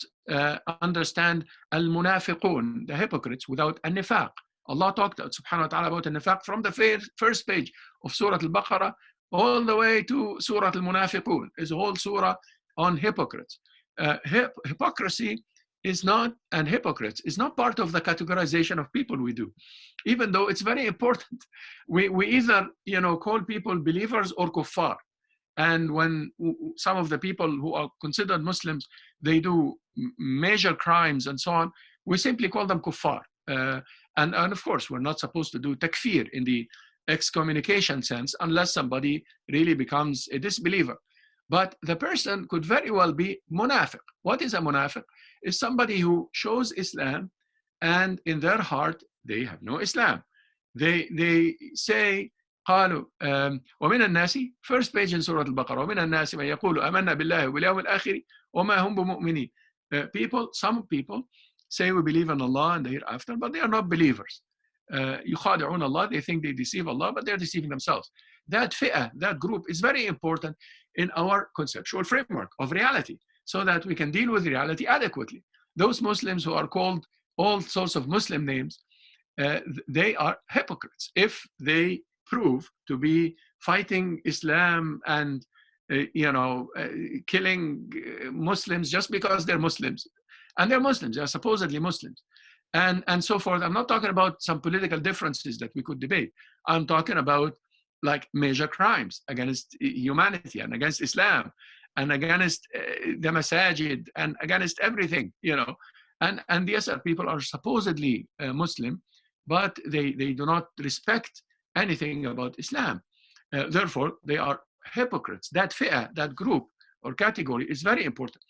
Speaker 2: understand al-munafiqun, the hypocrites, without al-nifaq. Allah talked subhanahu wa ta'ala about al-nifaq from the first page of Surah Al-Baqarah all the way to Surah Al-Munafiqun. Is a whole surah on hypocrites. Hypocrisy is not, and hypocrites is not part of the categorization of people we do, even though it's very important. We either call people believers or kuffar. And when some of the people who are considered Muslims, they do major crimes and so on, we simply call them kuffar. And of course, we're not supposed to do takfir in the excommunication sense unless somebody really becomes a disbeliever. But the person could very well be munafiq. What is a munafiq? Is somebody who shows Islam and in their heart they have no Islam. They say قالوا ومن الناس, first page in Surah Al-Baqarah, ومن الناس من يقول آمنا بالله واليوم الآخر وما هم بمؤمنين. Some people say we believe in Allah and the hereafter, but they are not believers. يخادعون Allah, they think they deceive Allah, but they're deceiving themselves. That fi'ah, that group is very important in our conceptual framework of reality, so that we can deal with reality adequately. Those Muslims who are called all sorts of Muslim names, they are hypocrites if they prove to be fighting Islam and killing Muslims just because they're Muslims. And they're Muslims, they're supposedly Muslims. And so forth. I'm not talking about some political differences that we could debate. I'm talking about like major crimes against humanity and against Islam and against the Masajid and against everything, And yes, people are supposedly Muslim, but they do not respect anything about Islam. Therefore, they are hypocrites. That fi'ah, that group or category is very important,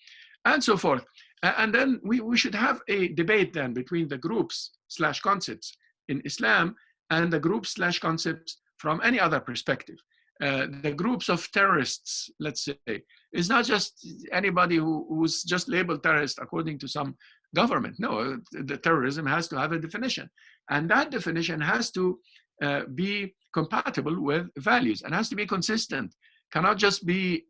Speaker 2: and so forth. And then we should have a debate then between the groups/concepts in Islam and the groups/concepts from any other perspective. The groups of terrorists, let's say, is not just anybody who's just labeled terrorist according to some government. No, the terrorism has to have a definition. And that definition has to be compatible with values and has to be consistent. Cannot just be,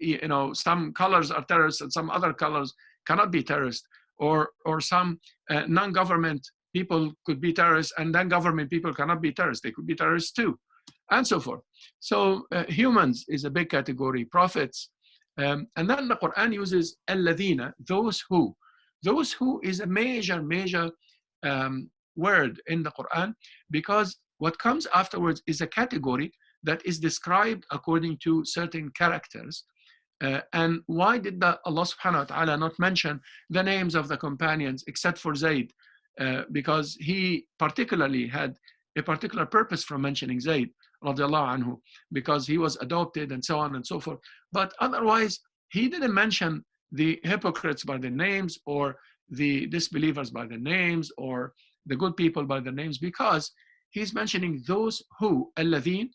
Speaker 2: some colors are terrorists and some other colors cannot be terrorists, or some non-government people could be terrorists and then government people cannot be terrorists. They could be terrorists too, and so forth. So humans is a big category, prophets. And then the Quran uses الَّذِينَ, those who. Those who is a major word in the Quran, because what comes afterwards is a category that is described according to certain characters. And why did Allah subhanahu wa ta'ala not mention the names of the companions except for Zayd? Because he particularly had a particular purpose from mentioning Zayd radiallahu anhu, because he was adopted and so on and so forth. But otherwise, he didn't mention the hypocrites by their names or the disbelievers by their names or the good people by their names, because he's mentioning those who, alladhin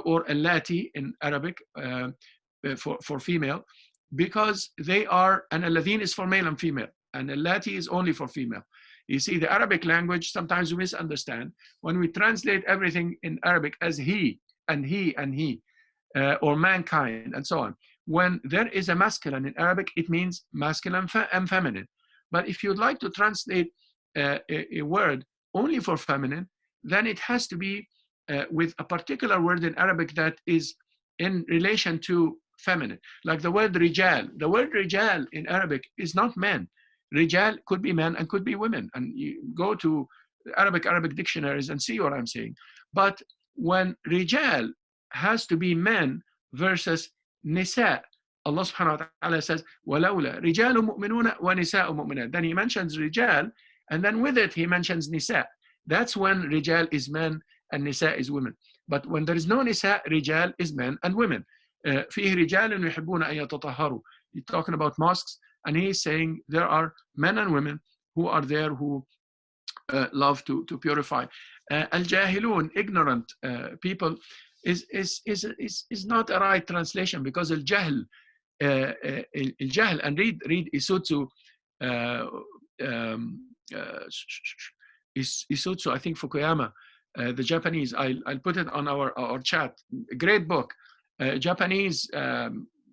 Speaker 2: or allati in Arabic for female, because they are, and alladhin is for male and female, and allati is only for female. You see, the Arabic language, sometimes we misunderstand when we translate everything in Arabic as he and he and he, or mankind and so on. When there is a masculine in Arabic, it means masculine and feminine. But if you'd like to translate a word only for feminine, then it has to be with a particular word in Arabic that is in relation to feminine. Like the word rijal. The word rijal in Arabic is not men. Rijal could be men and could be women. And you go to Arabic dictionaries and see what I'm saying. But when rijal has to be men versus nisa, Allah subhanahu wa ta'ala says, وَلَوْلَا رِجَالٌ مُؤْمِنُونَ وَنِسَاءٌ مُؤْمِنَاتٌ. Then he mentions rijal, and then with it he mentions nisa. That's when rijal is men and nisa is women. But when there is no nisa, rijal is men and women. فِيهِ رِجَالٌ يُحِبُّونَ أَن يَتَطَهَّرُوا. He's talking about mosques, and he's saying there are men and women who are there who love to purify. Al-jahilun, ignorant people, is not a right translation, because al-jahl, and read Isutsu, Isutsu, I think Fukuyama, the Japanese. I'll put it on our chat. A great book, Japanese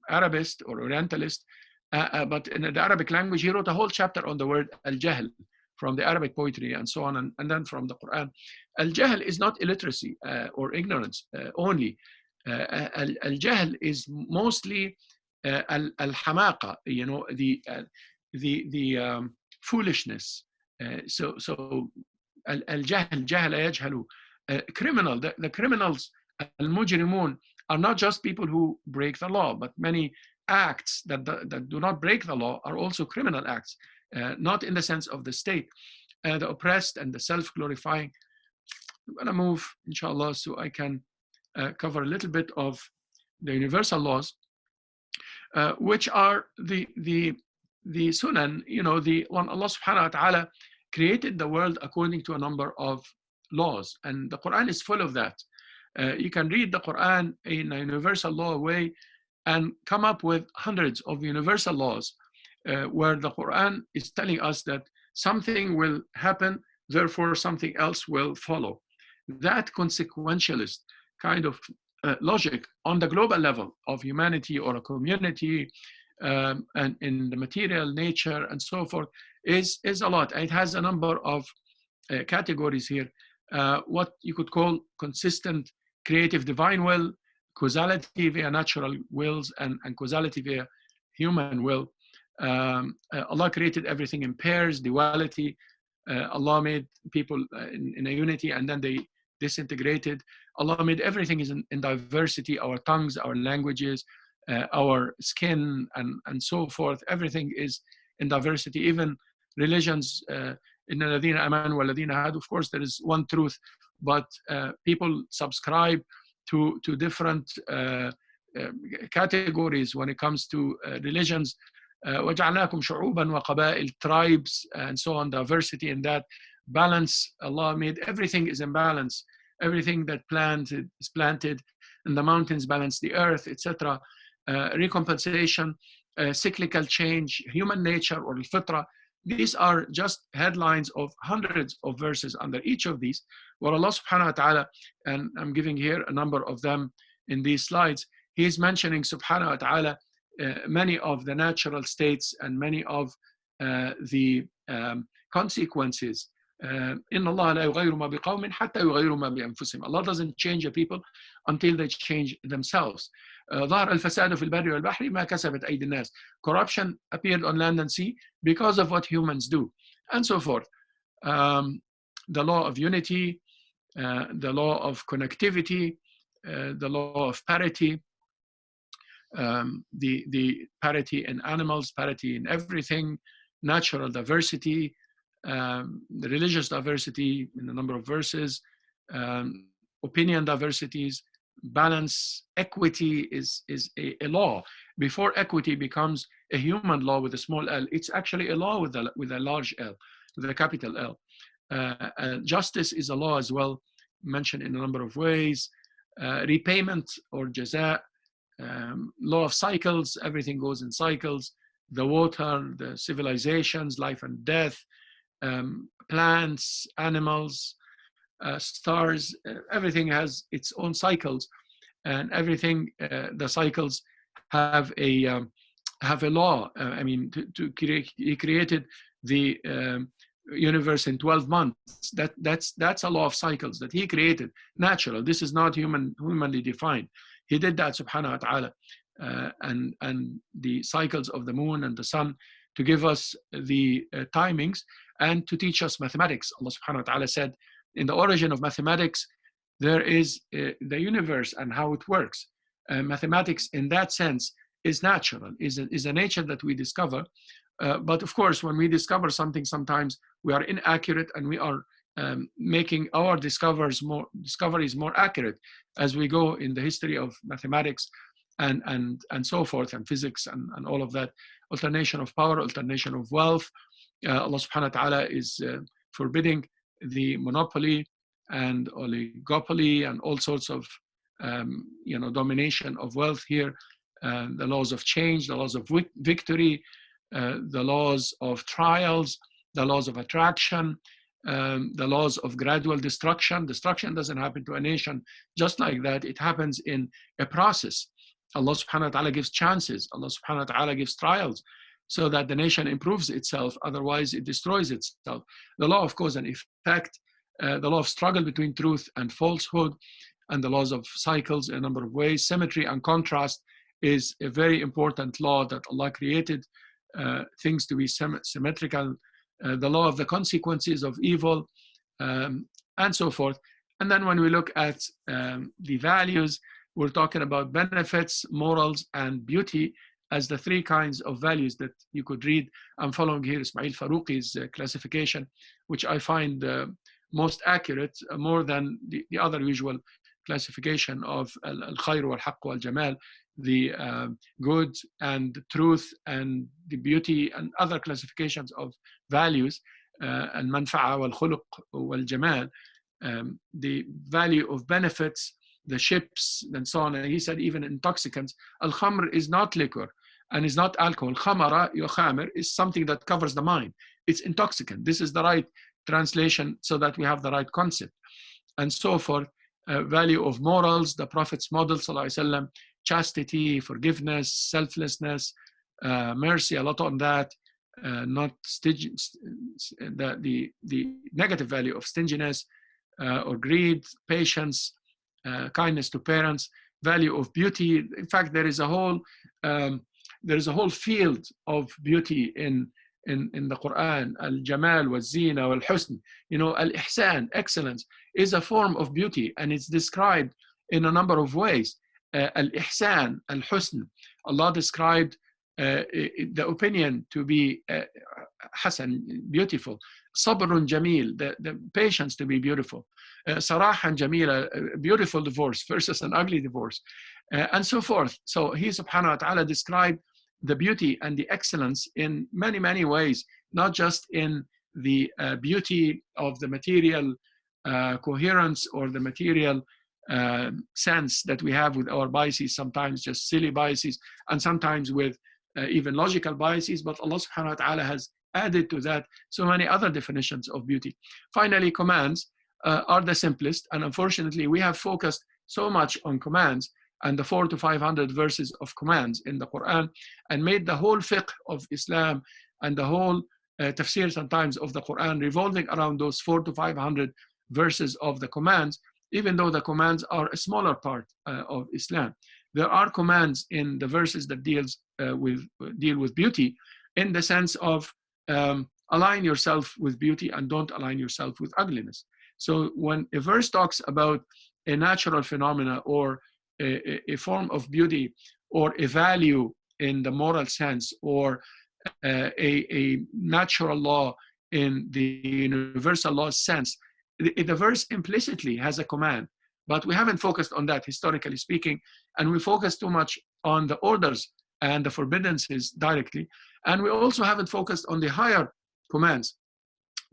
Speaker 2: Arabist or Orientalist, but in the Arabic language, he wrote a whole chapter on the word al-jahl from the Arabic poetry and so on, and then from the Quran. Al-jahl is not illiteracy or ignorance only. Al-jahl is mostly al-hamaqa, the foolishness. So al-jahl, jahala yajhalu. Criminal, the criminals, al-mujrimun, are not just people who break the law, but many acts that do not break the law are also criminal acts, not in the sense of the state. The oppressed and the self-glorifying. I'm going to move, inshallah, so I can cover a little bit of the universal laws, which are the sunan, the one Allah subhanahu wa ta'ala created the world according to a number of laws, and the Quran is full of that. You can read the Quran in a universal law way and come up with hundreds of universal laws where the Quran is telling us that something will happen, therefore something else will follow. That consequentialist kind of logic on the global level of humanity or a community and in the material nature and so forth is a lot. It has a number of categories here. What you could call consistent creative divine will, causality via natural wills, and causality via human will. Allah created everything in pairs, duality. Allah made people in a unity and then they disintegrated. Allah made everything is in diversity, our tongues, our languages, our skin, and so forth. Everything is in diversity, even religions. In الذين آمنوا والذين هادوا, of course, there is one truth, but people subscribe to different categories when it comes to religions. وَجَعَلْنَاكُمْ شُعُوبًا وَقَبَائِلَ, tribes, and so on, diversity in that. Balance, Allah made everything is in balance. Everything that is planted, and the mountains balance the earth, etc. Recompensation, cyclical change, human nature or al-fitra. These are just headlines of hundreds of verses under each of these, where Allah subhanahu wa ta'ala, and I'm giving here a number of them in these slides, He is mentioning subhanahu wa ta'ala many of the natural states and many of the consequences. إن الله لا يغير ما بقوم حتى يغيروا ما بأنفسهم. Allah doesn't change a people until they change themselves. ظهر الفساد في البر والبحر ما كسبت أيدي الناس. Corruption appeared on land and sea because of what humans do, and so forth. The law of unity, the law of connectivity, the law of parity, the parity in animals, parity in everything, natural diversity, the religious diversity in a number of verses, opinion diversities, balance, equity is a law. Before equity becomes a human law with a small l, it's actually a law with a large L, with a capital L. Justice is a law as well, mentioned in a number of ways. Repayment or jaza, law of cycles, everything goes in cycles. The water, the civilizations, life and death, plants, animals, stars, everything has its own cycles, and everything, the cycles have a law. I mean, he created the universe in 12 months. That's a law of cycles that he created, natural. This is not humanly defined. He did that, subhanahu wa ta'ala, and the cycles of the moon and the sun to give us the timings and to teach us mathematics. Allah subhanahu wa ta'ala said, in the origin of mathematics, there is the universe and how it works. Mathematics in that sense is natural, is a nature that we discover. But of course, when we discover something, sometimes we are inaccurate and we are making our discoveries more accurate as we go in the history of mathematics and so forth, and physics and all of that. Alternation of power, alternation of wealth. Allah subhanahu wa ta'ala is forbidding the monopoly and oligopoly and all sorts of domination of wealth here. The laws of change, the laws of victory, the laws of trials, the laws of attraction, the laws of gradual destruction. Destruction doesn't happen to a nation just like that. It happens in a process. Allah subhanahu wa ta'ala gives chances. Allah subhanahu wa ta'ala gives trials so that the nation improves itself. Otherwise, it destroys itself. The law of cause and effect, the law of struggle between truth and falsehood, and the laws of cycles in a number of ways. Symmetry and contrast is a very important law that Allah created, things to be symmetrical. The law of the consequences of evil, and so forth. And then when we look at the values, we're talking about benefits, morals, and beauty as the three kinds of values that you could read. I'm following here Ismail Farouqi's classification, which I find most accurate, more than the other usual classification of al-khayr wal-haqq wal-jamal, the good and truth and the beauty, and other classifications of values, and manfa'a wal-khuluq wal-jamal, the value of benefits, the ships, and so on. And he said even intoxicants. Al-khamr is not liquor. and it's not alcohol. Khamara, yukhamir, is something that covers the mind. It's intoxicant. This is the right translation so that we have the right concept. And so forth. Value of morals, the Prophet's model, sallallahu alaihi wasallam, chastity, forgiveness, selflessness, mercy, a lot on that. Not the negative value of stinginess or greed, patience, kindness to parents, value of beauty. In fact, there is a whole field of beauty in the Quran. Al-Jamal, wal-Zina, wal-Husn. You know, al-Ihsan, excellence, is a form of beauty, and it's described in a number of ways. Al-Ihsan, al-Husn. Allah described the opinion to be Hasan, beautiful. Sabrun Jamil, the patience to be beautiful. Sarahan Jamila, beautiful divorce versus an ugly divorce, and so forth. So he subhanahu wa ta'ala described the beauty and the excellence in many, many ways, not just in the beauty of the material coherence or the material sense that we have with our biases, sometimes just silly biases, and sometimes with even logical biases, but Allah subhanahu wa ta'ala has added to that so many other definitions of beauty. Finally, commands are the simplest, and unfortunately we have focused so much on commands and the 400 to 500 verses of commands in the Quran, and made the whole fiqh of Islam and the whole tafsir sometimes of the Quran revolving around those 400 to 500 verses of the commands, even though the commands are a smaller part of Islam. There are commands in the verses that deal with beauty, in the sense of align yourself with beauty and don't align yourself with ugliness. So when a verse talks about a natural phenomena or a form of beauty or a value in the moral sense, or a natural law in the universal law sense, the verse implicitly has a command. But we haven't focused on that, historically speaking, and we focus too much on the orders and the forbidances directly. And we also haven't focused on the higher commands.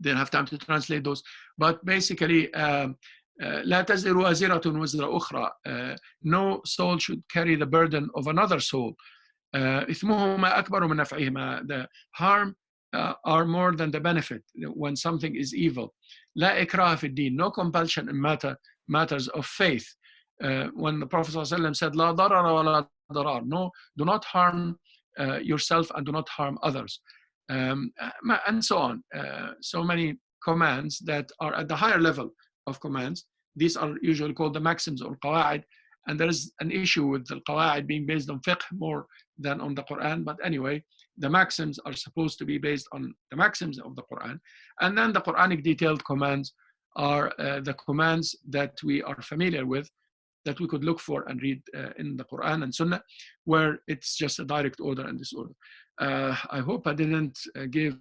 Speaker 2: Didn't have time to translate those. But basically, لا تزر وازرة وزر أخرى. No soul should carry the burden of another soul. إثمهما أكبر من نفعهما. The harm are more than the benefit when something is evil. لا إكراه في الدين. No compulsion in matters of faith. When the Prophet ﷺ said, لا ضرر ولا ضرار. No, do not harm yourself and do not harm others. And so on. So many commands that are at the higher level of commands. These are usually called the maxims or qawa'id, and there is an issue with the qawa'id being based on fiqh more than on the Quran. But anyway, the maxims are supposed to be based on the maxims of the Quran. And then the Quranic detailed commands are the commands that we are familiar with, that we could look for and read in the Quran and Sunnah, where it's just a direct order and disorder. I hope I didn't give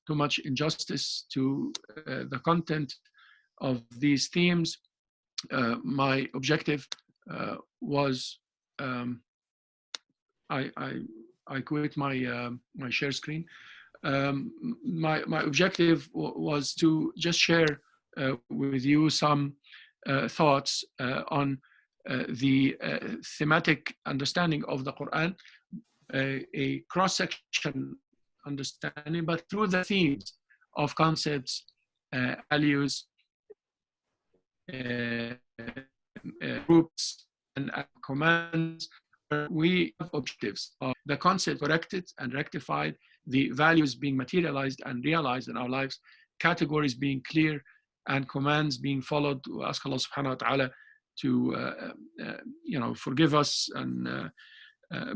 Speaker 2: too much injustice to the content of these themes. My objective was, I quit my share screen. My objective was to just share with you some thoughts on the thematic understanding of the Quran, a cross-section understanding, but through the themes of concepts, values, groups, and commands. We have objectives of the concept corrected and rectified, the values being materialized and realized in our lives, categories being clear, and commands being followed. We ask Allah subhanahu wa ta'ala to forgive us and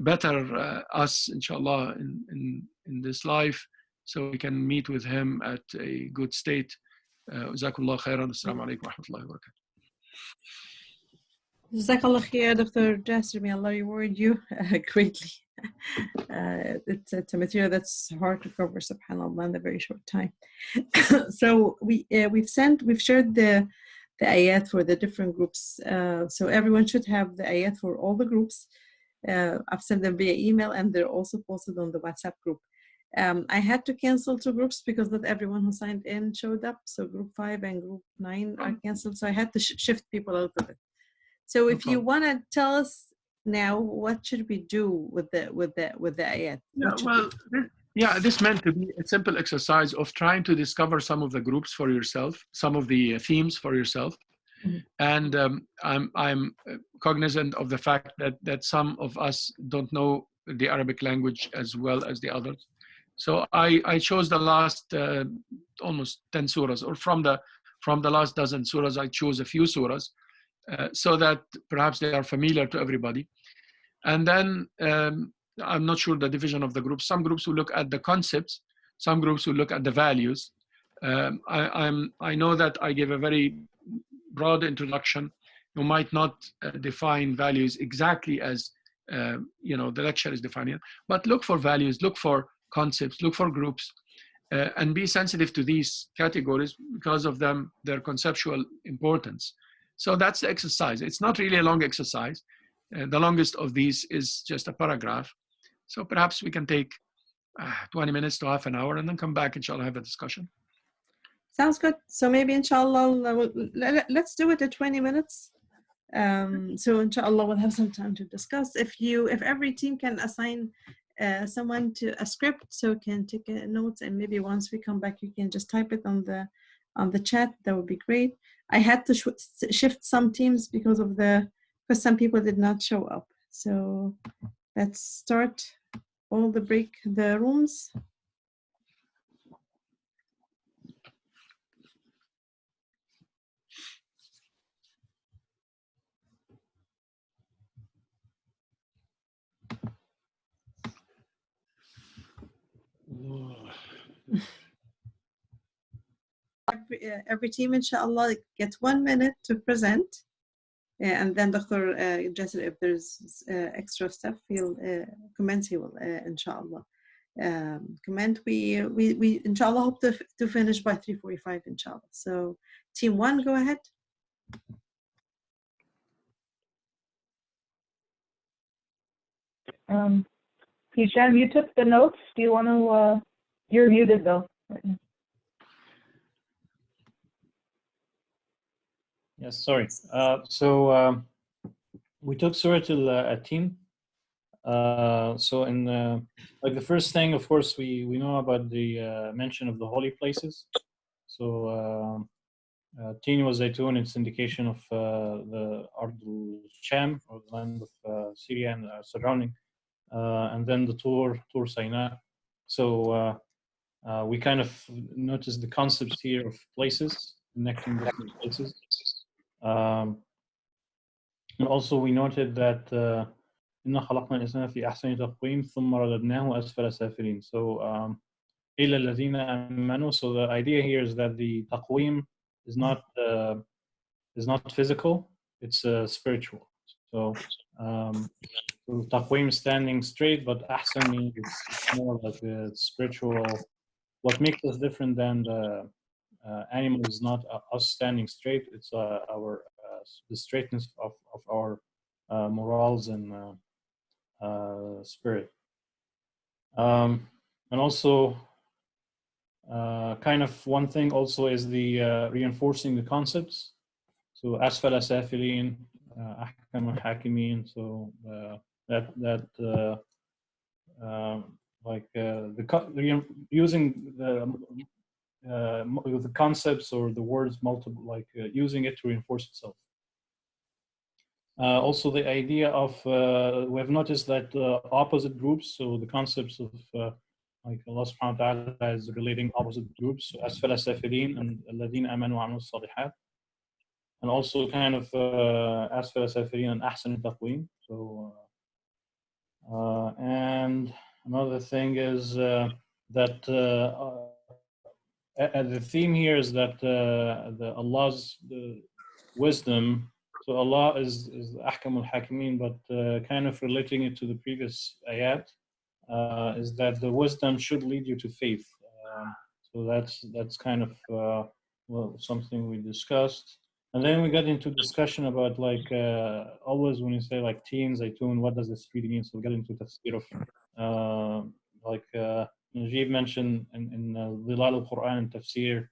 Speaker 2: better us, inshallah, in this life, so we can meet with him at a good state. Jazakallah khairan. Assalamu alaikum wa rahmatullahi wa barakatuh.
Speaker 1: Jazakallah khair, Dr. Jasser. May Allah reward you greatly. It's a material that's hard to cover, subhanAllah, in a very short time. So we've shared the ayat for the different groups. So everyone should have the ayat for all the groups. I've sent them via email, and they're also posted on the WhatsApp group. I had to cancel 2 groups because not everyone who signed in showed up. So group 5 and group 9 are canceled. So I had to shift people out of it. So if you want to tell us now, what should we do with the ayat?
Speaker 2: This meant to be a simple exercise of trying to discover some of the groups for yourself, some of the themes for yourself.
Speaker 1: Mm-hmm.
Speaker 2: And I'm cognizant of the fact that some of us don't know the Arabic language as well as the others. So I chose the last almost 10 surahs, or from the last dozen surahs, I chose a few surahs so that perhaps they are familiar to everybody. And then I'm not sure the division of the groups. Some groups will look at the concepts, some groups will look at the values. I know that I gave a very broad introduction. You might not define values exactly as the lecture is defining it, but look for values, look for concepts, look for groups, and be sensitive to these categories because of their conceptual importance. So that's the exercise. It's not really a long exercise. The longest of these is just a paragraph. So perhaps we can take 20 minutes to half an hour and then come back, inshallah, have a discussion.
Speaker 1: Sounds good. So maybe inshallah, let's do it at 20 minutes. So inshallah, we'll have some time to discuss. If every team can assign someone to a script, so can take notes, and maybe once we come back, you can just type it on the chat. That would be great. I had to shift some teams because some people did not show up. So let's start break the rooms. Every team, inshallah, gets 1 minute to present. And then Dr. Jasser, if there's extra stuff, he'll comment. He will, inshallah, comment. We inshallah hope to finish by 3:45, inshallah. So, team 1, go ahead.
Speaker 4: Hisham, you took the notes. Do you want to? You're muted though.
Speaker 5: Yes, sorry. So we took Surah Al-Atin. So in like the first thing, of course, we know about the mention of the holy places. So Tin was Zaytun, it's indication of the Ard al-Sham, or the land of Syria and surrounding, and then the Tur Sinai. So we kind of noticed the concepts here of places, connecting different places. And also we noted that إِنَّا خَلَقْنَا الْإِنسَانَ فِي أَحْسَنِ تَقْوِيمٍ ثُمَّ رَدَدْنَاهُ أَسْفَلَ سَافِلِينَ. So إِلَّا الَّذِينَ آمَنُوا. So the idea here is that the taqweem is not physical, it's spiritual. So taqweem is standing straight, but ahsan means it's more like a spiritual. What makes us different than the animal is not us standing straight, it's the straightness of our morals and spirit. And also kind of one thing also is the reinforcing the concepts. So asfala safilin, ahkam hakimin. So using the concepts or the words multiple, using it to reinforce itself. Also the idea of we have noticed that opposite groups, so the concepts of like Allah subhanahu wa ta'ala is relating opposite groups, so asfala safilin and alladhina amanu wa amilus salihat, and also kind of asfala safilin and ahsan taqweem. So and another thing is that the theme here is that Allah's wisdom. So Allah is Ahkamul Hakimin, but kind of relating it to the previous ayat, is that the wisdom should lead you to faith. So that's kind of something we discussed. And then we got into discussion about always when you say like teens, Zaytun, what does this really mean? So we got into tafsir of Najib mentioned in Dhilal al-Quran and tafsir,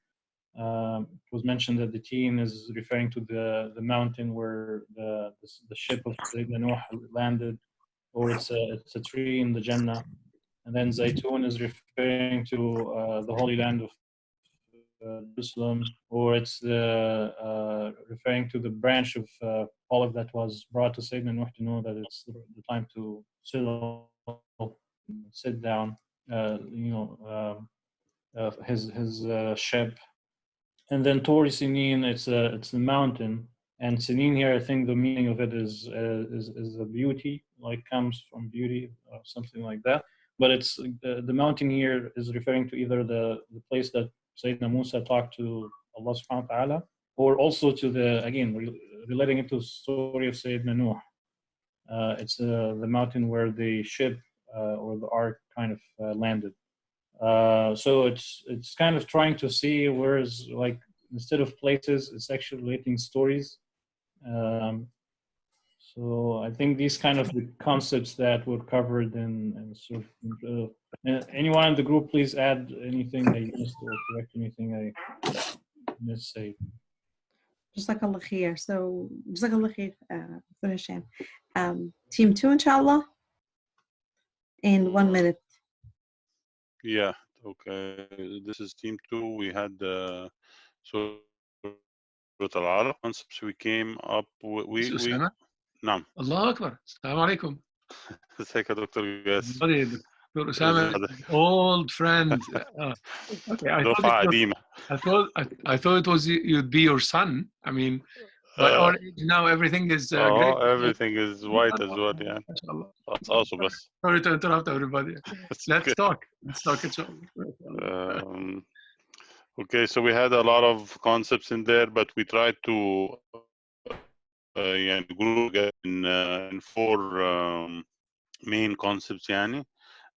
Speaker 5: it was mentioned that the teen is referring to the mountain where the ship of Sayyidina Nuh landed, or it's a tree in the Jannah. And then Zaytun is referring to the Holy Land of Jerusalem, or it's referring to the branch of olive that was brought to Sayyidina Nuh to know that it's the time to sit down, his ship. And then Tori Sinin, it's the mountain. And Sinin here, I think the meaning of it is a beauty, like comes from beauty or something like that. But it's the mountain here is referring to either the place that Sayyidina Musa talked to Allah subhanahu wa ta'ala, or also to relating it to the story of Sayyidina Nuh. It's the mountain where the ship or the ark kind of landed. So it's kind of trying to see where is, like, instead of places, it's actually relating stories. So I think these kind of the concepts that were covered in sort of, anyone in the group, please add anything that you missed or correct anything I missed say.
Speaker 1: Jazakallah khair. So Jazakallah khair, Dr. Hisham. Team 2, inshallah, in 1 minute.
Speaker 6: Yeah, okay. This is team 2. We had Surah Al-Alaq concepts. We came up we نعم.
Speaker 2: الله أكبر. السلام عليكم.
Speaker 6: ازيك يا دكتور ياسر؟
Speaker 2: دكتور أسامة, old friend. Okay, I thought it was you'd be your son. I mean, by our age now, everything is great.
Speaker 6: Everything is white as well, yeah. That's awesome.
Speaker 2: Sorry to interrupt everybody. Let's talk, inshallah.
Speaker 6: Okay, so we had a lot of concepts in there, but we tried to group in 4 main concepts. يعني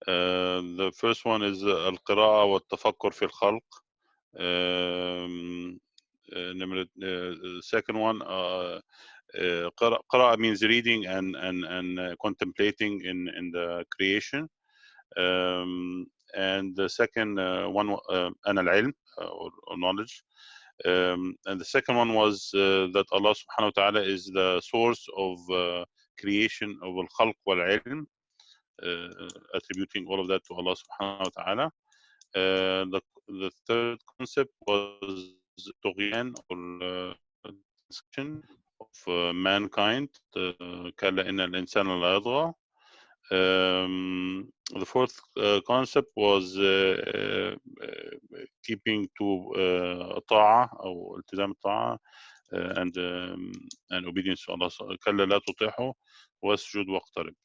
Speaker 6: the first one is القراءة والتفكر في الخلق. Second one, قراءة means reading and contemplating in the creation. And the second one, أنا العلم, or knowledge. And the second one was that Allah subhanahu wa ta'ala is the source of creation of al-khalq wal-ilm, attributing all of that to Allah subhanahu wa ta'ala. The third concept was طغيان, or of mankind, كلا إن الإنسان لا يطغى. The fourth concept was keeping to طاعة أو التزام الطاعة and obedience to Allah. كلا لا تطيعه واسجد واقترب.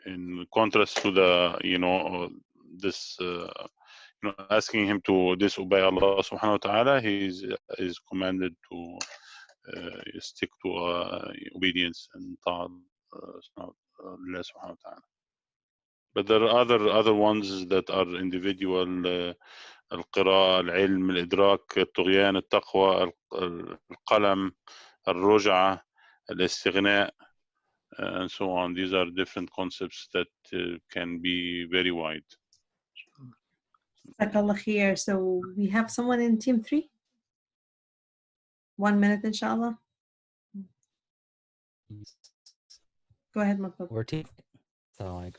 Speaker 6: In contrast to the this asking him to disobey Allah subhanahu wa ta'ala, he is commanded to stick to obedience and ta'at Allah subhanahu wa ta'ala. But there are other ones that are individual: القراءة, العلم, الإدراك, الطغيان, التقوى, القلم, الرجعة, الاستغناء, and so on. These are different concepts that can be very wide.
Speaker 1: So we have someone in team 3. 1 minute, inshallah. Go ahead, Maqasid.
Speaker 7: We're team. I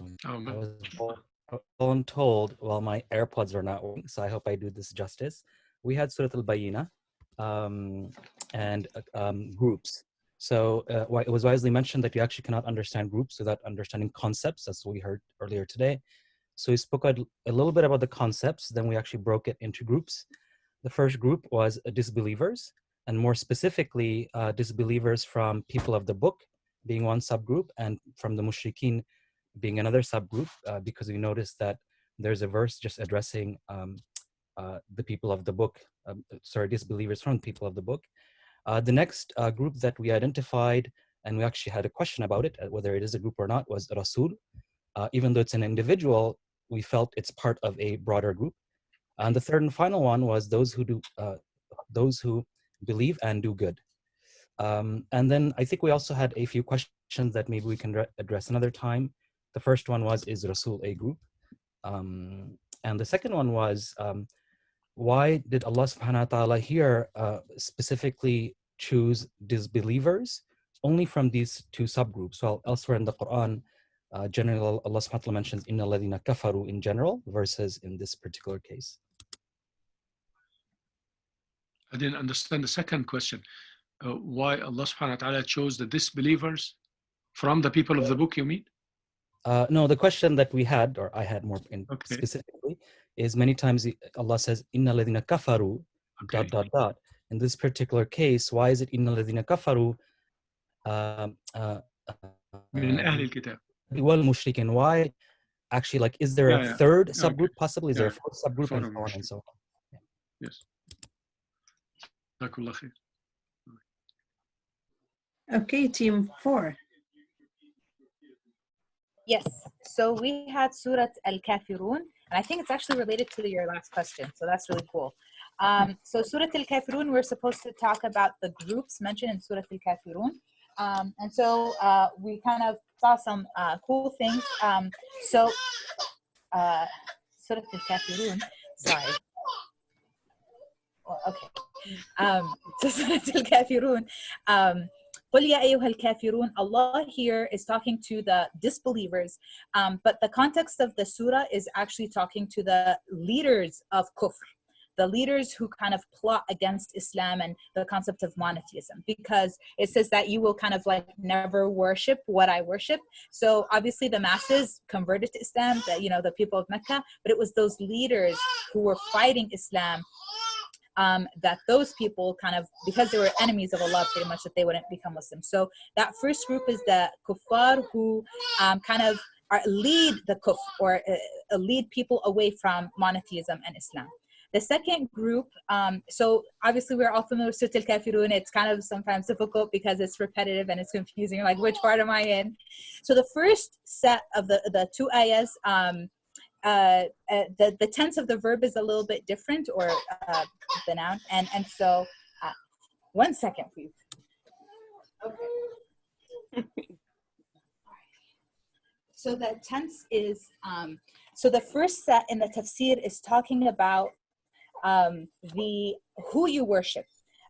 Speaker 7: was told, well, my AirPods are not working, so I hope I do this justice. We had Surah Al-Bayyinah and groups. So it was wisely mentioned that you actually cannot understand groups without understanding concepts. That's what we heard earlier today. So we spoke a little bit about the concepts, then we actually broke it into groups. The first group was disbelievers, and more specifically, disbelievers from people of the book being one subgroup, and from the mushrikeen being another subgroup, because we noticed that there's a verse just addressing the people of the book, disbelievers from people of the book. The next group that we identified, and we actually had a question about it, whether it is a group or not, was Rasul. Even though it's an individual, we felt it's part of a broader group. And the third and final one was those who believe and do good. And then I think we also had a few questions that maybe we can address another time. The first one was, is Rasul a group? And the second one was, why did Allah subhanahu wa ta'ala here specifically choose disbelievers only from these two subgroups? Well, elsewhere in the Quran, generally Allah subhanahu wa ta'ala mentions inna alladhina kafaru in general versus in this particular case.
Speaker 2: I didn't understand the second question. Why Allah subhanahu wa ta'ala chose the disbelievers from the people of the book, you mean?
Speaker 7: No, the question that we had, or I had more specifically, is many times Allah says, Inna ladina kafaru, ... In this particular case, why is it Inna ladina kafaru
Speaker 2: من أهل الكتاب.
Speaker 7: wal mushrikin? Why actually, like, is there a third subgroup possibly? Is there a fourth subgroup, and so on and so on?
Speaker 2: Yes. Jazakallah khair.
Speaker 1: Okay, team 4.
Speaker 8: Yes, so we had Surah Al-Kafirun, and I think it's actually related to your last question, so that's really cool. So Surah Al-Kafirun, we're supposed to talk about the groups mentioned in Surah Al-Kafirun. And so we kind of saw some cool things. Surah Al-Kafirun, sorry. Well, okay. So Surah Al-Kafirun, قُلْ يَا أَيُّهَا الْكَافِرُونَ, Allah here is talking to the disbelievers, but the context of the surah is actually talking to the leaders of kufr, the leaders who kind of plot against Islam and the concept of monotheism, because it says that you will kind of like never worship what I worship. So obviously the masses converted to Islam, that, you know, the people of Mecca, but it was those leaders who were fighting Islam, that those people kind of, because they were enemies of Allah pretty much, that they wouldn't become Muslims. So that first group is the kuffar who kind of lead the kufr, or lead people away from monotheism and Islam. The second group, so obviously we're all familiar with Surah Al-Kafirun. It's kind of sometimes difficult because it's repetitive and it's confusing. You're like, which part am I in? So the first set of the two ayahs, the tense of the verb is a little bit different, or the noun, and so 1 second, please. Okay. So the tense is so the first set in the tafsir is talking about the who you worship.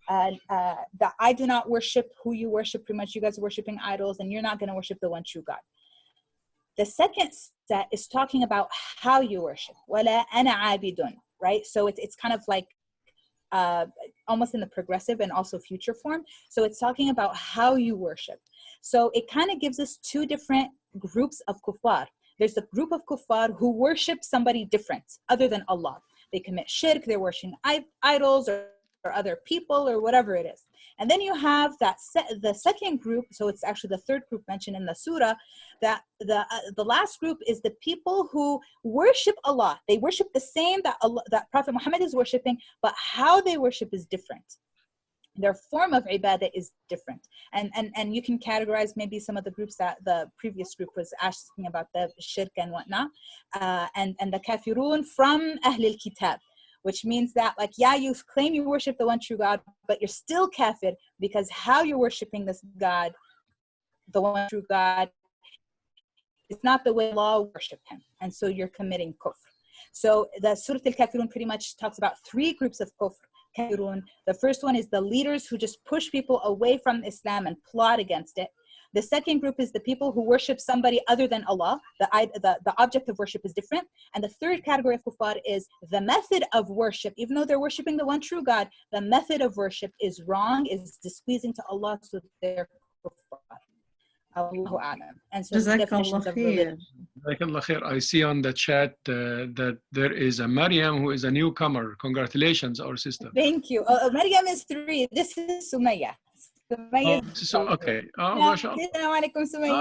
Speaker 8: That I do not worship who you worship. Pretty much, you guys are worshiping idols, and you're not going to worship the one true God. The second set is talking about how you worship. وَلَا أَنَا عَابِدٌ, right? So it's kind of like almost in the progressive and also future form. So it's talking about how you worship. So it kind of gives us two different groups of kuffar. There's the group of kuffar who worship somebody different other than Allah. They commit shirk, they're worshiping idols or other people or whatever it is. And then you have the second group, so it's actually the third group mentioned in the surah, that the last group is the people who worship Allah. They worship the same that Prophet Muhammad is worshiping, but how they worship is different. Their form of ibadah is different. And you can categorize maybe some of the groups that the previous group was asking about, the shirk and whatnot, and the kafirun from Ahl al-Kitab, which means that, like, yeah, you claim you worship the one true God, but you're still kafir because how you're worshiping this God, the one true God, is not the way Allah worship him. And so you're committing kufr. So the Surah Al-Kafirun pretty much talks about three groups of kufr. Kafirun. The first one is the leaders who just push people away from Islam and plot against it. The second group is the people who worship somebody other than Allah. The object of worship is different. And the third category of kuffar is the method of worship. Even though they're worshiping the one true God, the method of worship is wrong, is displeasing to Allah, so they're kuffar. Allahu a'lam. And so the definitions of religion.
Speaker 2: I see on the chat that there is a Maryam who is a newcomer. Congratulations, our sister.
Speaker 8: Thank you. Maryam is 3. This is Sumaya.
Speaker 2: Okay. Oh,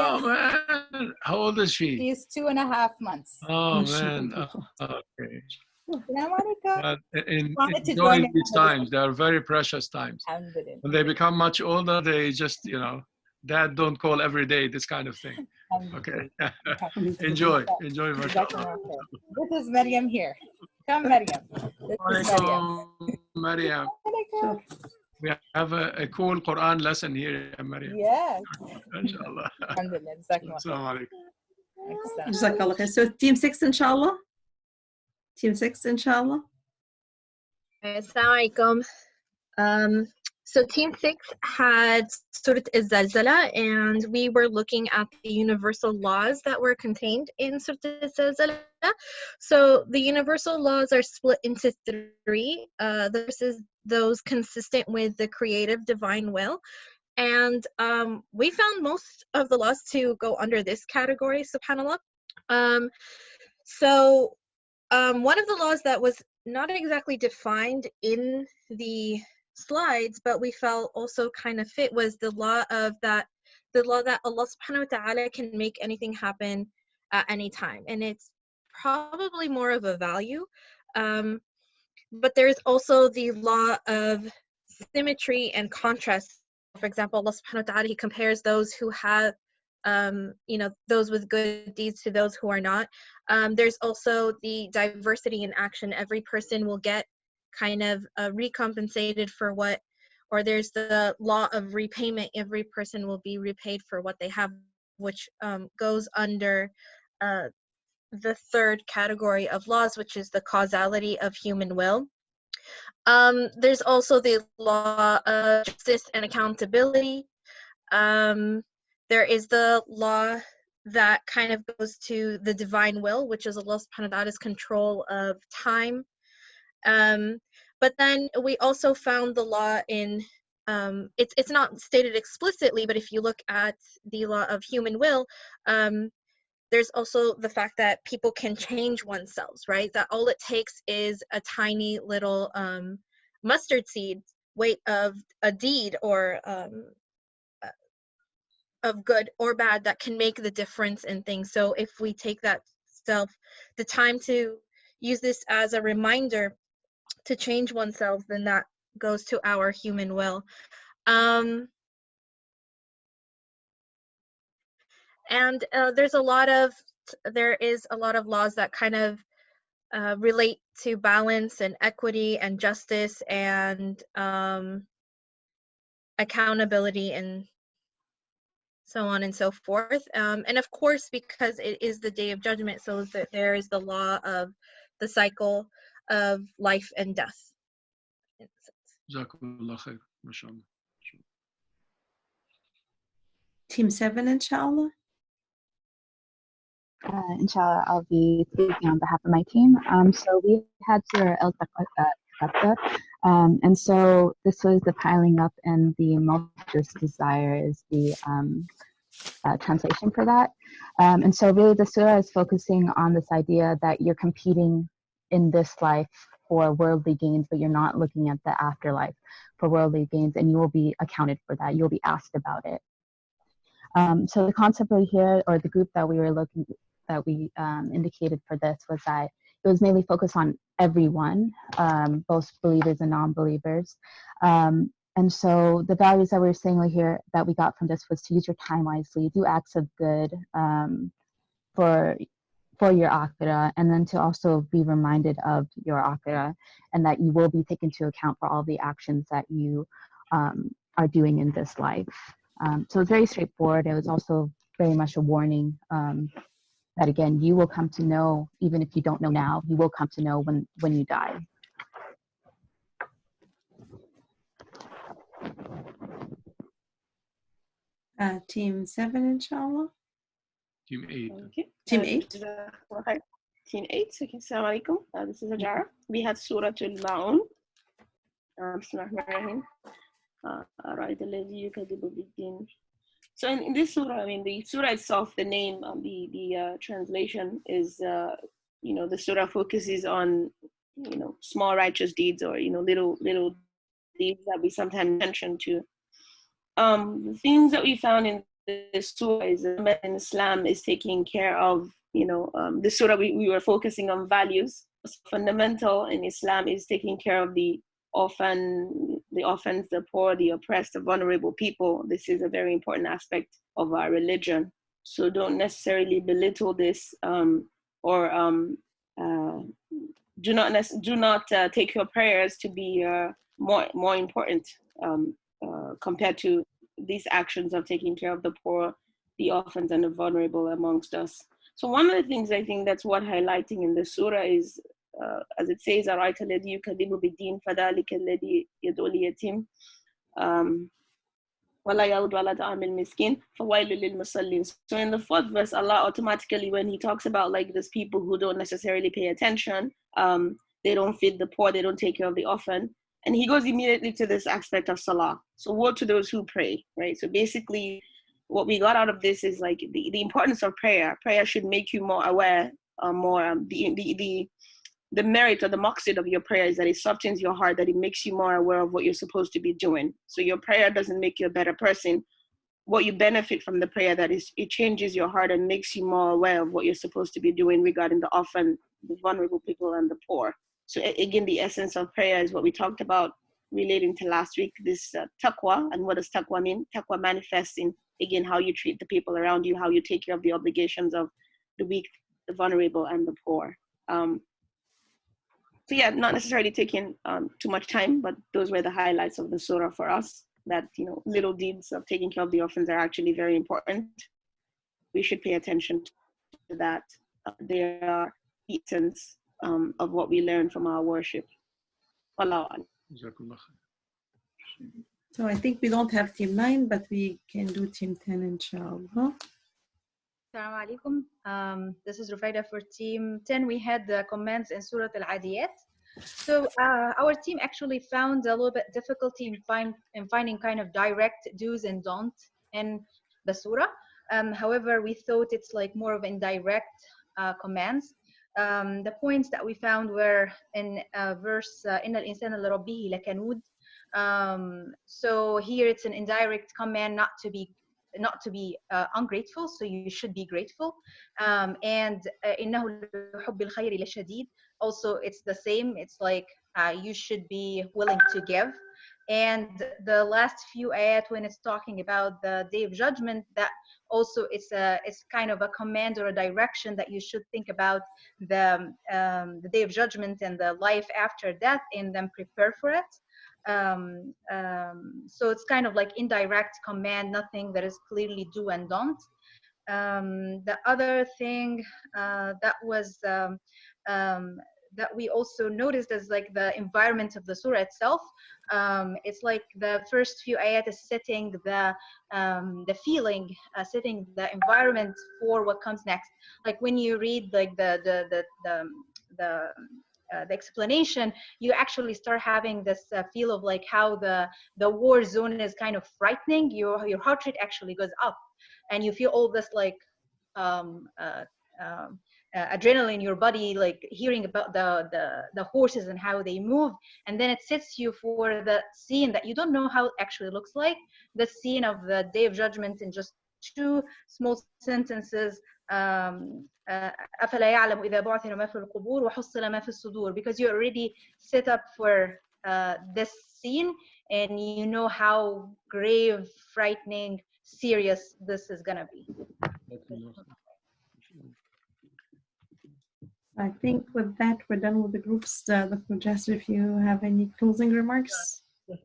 Speaker 2: man. How old is she?
Speaker 8: She's 2.5 months.
Speaker 2: Oh, man. Okay. Enjoy these times. They are very precious times. When they become much older, they just, Dad, don't call every day, this kind of thing. Okay. Enjoy. Mashallah.
Speaker 8: This is Maryam here. Come, Maryam.
Speaker 2: Maryam. We have a cool Quran lesson here, Maryam.
Speaker 8: Yes.
Speaker 2: Inshallah.
Speaker 8: Alhamdulillah.
Speaker 1: Jazakallah khair. So team 6, inshallah. Team 6 inshallah.
Speaker 9: Assalamu alaikum. So Team 6 had Surat al-Zalzala, and we were looking at the universal laws that were contained in Surat al-Zalzala. So the universal laws are split into three. Versus those consistent with the creative divine will. And we found most of the laws to go under this category, subhanAllah. One of the laws that was not exactly defined in the slides, but we felt also kind of fit, was the law that Allah subhanahu wa ta'ala can make anything happen at any time. And it's probably more of a value. But there's also the law of symmetry and contrast. For example, Allah subhanahu wa ta'ala, he compares those who have those with good deeds to those who are not. There's also the diversity in action. Every person will get kind of recompensated for what, or there's the law of repayment. Every person will be repaid for what they have, which goes under the third category of laws, which is the causality of human will. There's also the law of justice and accountability. There is the law that kind of goes to the divine will, which is Allah subhanahu wa ta'ala's control of time. But then we also found the law in, it's not stated explicitly, but if you look at the law of human will, there's also the fact that people can change oneself, right? That all it takes is a tiny little mustard seed weight of a deed or of good or bad that can make the difference in things. So if we take that the time to use this as a reminder to change oneself, then that goes to our human will. And there is a lot of laws that kind of relate to balance and equity and justice and accountability and so on and so forth. And of course, because it is the Day of Judgment, so that there is the law of the cycle of life and death.
Speaker 1: Team 7 inshallah.
Speaker 10: Inshallah, I'll be speaking on behalf of my team. So we had Surah Chapter, and so this was the piling up and the multituous desire is the translation for that. And so really the surah is focusing on this idea that you're competing in this life for worldly gains, but you're not looking at the afterlife for worldly gains, and you will be accounted for that. You'll be asked about it. So the concept right here, or the group that we indicated for this, was that it was mainly focused on everyone, both believers and non-believers. And so the values that we were saying right here that we got from this was to use your time wisely, do acts of good for your akhirah, and then to also be reminded of your akhirah, and that you will be taken into account for all the actions that you are doing in this life. So it's very straightforward. It was also very much a warning that, again, you will come to know, even if you don't know now, you will come to know when you die.
Speaker 1: Team 7 inshallah.
Speaker 2: Team 8.
Speaker 11: Okay.
Speaker 1: Team 8.
Speaker 11: Team 8. Okay. Assalamu alaikum. This is Ajara. We had Surah al-Ma'un. Bismillahirrahmanirrahim. So in this surah, I mean, the surah itself, the name, the translation is, the surah focuses on, small righteous deeds, or, little deeds that we sometimes mention to. The things that we found in this surah is that in Islam is taking care of, the surah we were focusing on values. Fundamental in Islam is taking care of the orphans, the poor, the oppressed, the vulnerable people. This is a very important aspect of our religion. So don't necessarily belittle this, or do not take your prayers to be more important compared to these actions of taking care of the poor, the orphans, and the vulnerable amongst us. So one of the things I think that's worth highlighting in the surah is as it says, أرأيت الذي يكذب بالدين فذلك الذي يدعو اليتيم ولا يعود على طعام المسكين فويل للمصلين. So in the fourth verse, Allah automatically, when he talks about like these people who don't necessarily pay attention, they don't feed the poor, they don't take care of the orphan, and he goes immediately to this aspect of salah. So woe to those who pray, right? So basically what we got out of this is like the importance of prayer. Prayer should make you more aware, the merit or the maqsid of your prayer is that it softens your heart, that it makes you more aware of what you're supposed to be doing. So your prayer doesn't make you a better person. What you benefit from the prayer, that is, it changes your heart and makes you more aware of what you're supposed to be doing regarding the orphan, the vulnerable people, and the poor. So again, the essence of prayer is what we talked about relating to last week, this taqwa. And what does taqwa mean? Taqwa manifests in, again, how you treat the people around you, how you take care of the obligations of the weak, the vulnerable, and the poor. So yeah, not necessarily taking too much time, but those were the highlights of the surah for us, that, you know, little deeds of taking care of the orphans are actually very important. We should pay attention to that. They are the essence of what we learn from our worship. Wallahu a'lam.
Speaker 1: So I think we don't have team 9, but we can do team 10 inshallah.
Speaker 12: Assalamu alaikum. This is Rufaida for team 10. We had the comments in Surah Al-Adiyat. So our team actually found a little bit difficulty in finding kind of direct do's and don'ts in the surah. However, we thought it's like more of indirect commands. The points that we found were in verse إِنَّ الْإِنسَانَ لِرَبِّهِ لَكَنُودٌ. So here it's an indirect command not to be ungrateful, so you should be grateful. And إِنَّهُ لِحُبِّ الْخَيْرِ لَشَدِيدٌ. Also, it's the same. It's like you should be willing to give. And the last few ayat, when it's talking about the day of judgment, that also it's kind of a command or a direction that you should think about the day of judgment and the life after death, and then prepare for it. So it's kind of like indirect command, nothing that is clearly do and don't. The other thing that was that we also noticed is like the environment of the surah itself. It's like the first few ayat is setting the feeling, setting the environment for what comes next. Like when you read like the explanation, you actually start having this feel of like how the war zone is kind of frightening. Your heart rate actually goes up, and you feel all this like adrenaline in your body, like hearing about the horses and how they move. And then it sets you for the scene that you don't know how it actually looks like, the scene of the day of judgment, in just 2 small sentences. أفلا يعلم إذا بعثر ما في القبور وحصل ما في الصدور, because you're already set up for this scene, and you know how grave, frightening, serious this is gonna be.
Speaker 1: I think with that we're done with the groups. Dr. Jasser, if you have any closing remarks.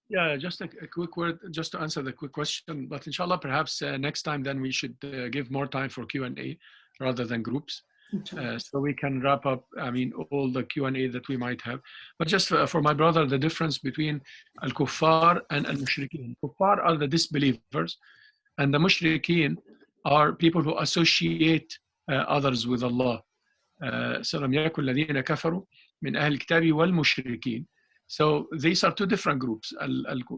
Speaker 2: Yeah, just a quick word, just to answer the quick question. But inshallah, perhaps next time then we should give more time for Q&A rather than groups. So we can wrap up, I mean, all the Q&A that we might have. But just for my brother, the difference between al-kuffar and al-mushrikeen. Kuffar are the disbelievers, and the mushrikeen are people who associate others with Allah. سَلَمْ يَكُنْ الَّذِينَ كَفَرُوا مِنْ أَهْلِ الْكِتَابِ وَالْمُشْرِكِينَ. So these are 2 different groups,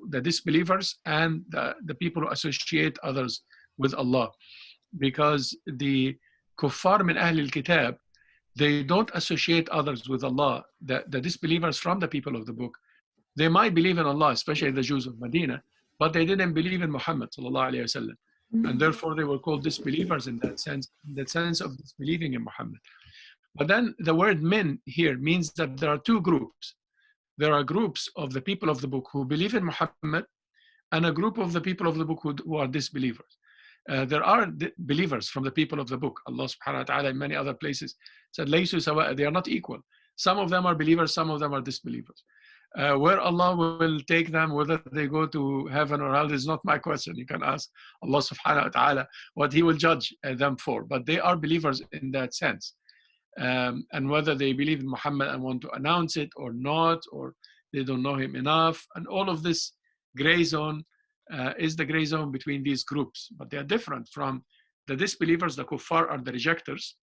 Speaker 2: the disbelievers and the people who associate others with Allah. Because the kuffar min ahl al-kitab, they don't associate others with Allah. The disbelievers from the people of the book, they might believe in Allah, especially the Jews of Medina, but they didn't believe in Muhammad sallallahu alayhi wa sallam. And therefore they were called disbelievers in that sense of disbelieving in Muhammad. But then the word min here means that there are 2 groups. There are groups of the people of the book who believe in Muhammad, and a group of the people of the book who are disbelievers. There are believers from the people of the book. Allah subhanahu wa ta'ala in many other places said, "Laysu sawa," they are not equal. Some of them are believers, some of them are disbelievers. Where Allah will take them, whether they go to heaven or hell, is not my question. You can ask Allah subhanahu wa ta'ala what He will judge them for. But they are believers in that sense. and whether they believe in Muhammad and want to announce it or not, or they don't know him enough. And all of this gray zone is the gray zone between these groups. But they are different from the disbelievers. The kuffar are the rejectors,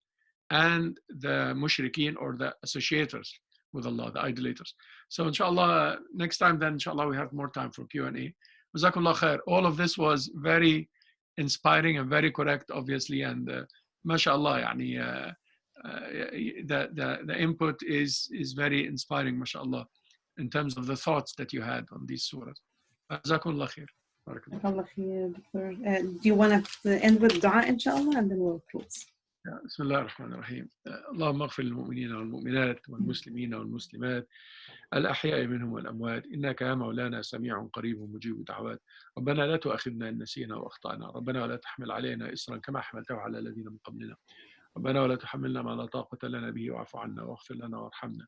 Speaker 2: and the mushrikeen or the associators with Allah, the idolaters. So inshallah, next time then inshallah we have more time for Q&A. Jazakumullah khair. All of this was very inspiring and very correct, obviously, and mashallah, yani, the input is very inspiring, mashallah, in terms of the thoughts that you had on these surahs. Jazakumullah khair.
Speaker 1: Barakallah khair, Doctor. Do you want to end with dua, inshallah, and then we'll close?
Speaker 2: بسم الله الرحمن الرحيم. اللهم اغفر للمؤمنين والمؤمنات والمسلمين والمسلمات الأحياء منهم والأموات إنك يا مولانا سميع قريب مجيب الدعوات. ربنا لا تؤاخذنا إن نسينا وأخطأنا. ربنا ولا تحمل علينا إصرا كما حملته على الذين من قبلنا. ربنا ولا تحملنا ما لا طاقة لنا به واعف عنا واغفر لنا وارحمنا.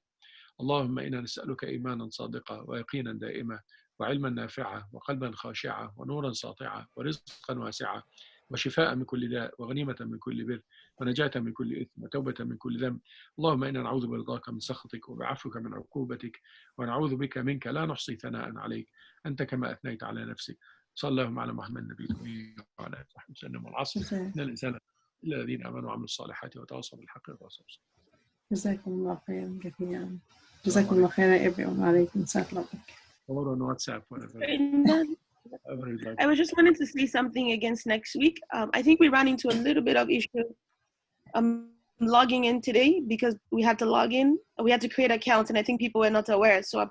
Speaker 2: اللهم إنا نسألك إيمانا صادقا ويقينا دائما وعلما نافعا وقلبا خاشعا ونورا ساطعا ورزقا واسعا وشفاء من كل داء وغنيمة من كل بر ونجاة من كل إثم وتوبة من كل ذنب. اللهم إنا نعوذ برضاك من سخطك وبعفوك من عقوبتك ونعوذ بك منك لا نحصي ثناء عليك أنت كما أثنيت على نفسك. صلى الله على محمد النبي الأمي وعلى آله وصحبه وسلم. والعصر إن الإنسان إلا الذين آمنوا وعملوا الصالحات وتواصوا بالحق وتواصوا بالصبر.
Speaker 1: جزاكم الله خيرا كثيرا. جزاكم الله خيرا everyone. وعليكم السلام.
Speaker 2: Or on WhatsApp, whatever.
Speaker 11: I was just wanted to say something against next week. I think we ran into a little bit of issue logging in today because we had to log in. We had to create accounts, and I think people were not aware. So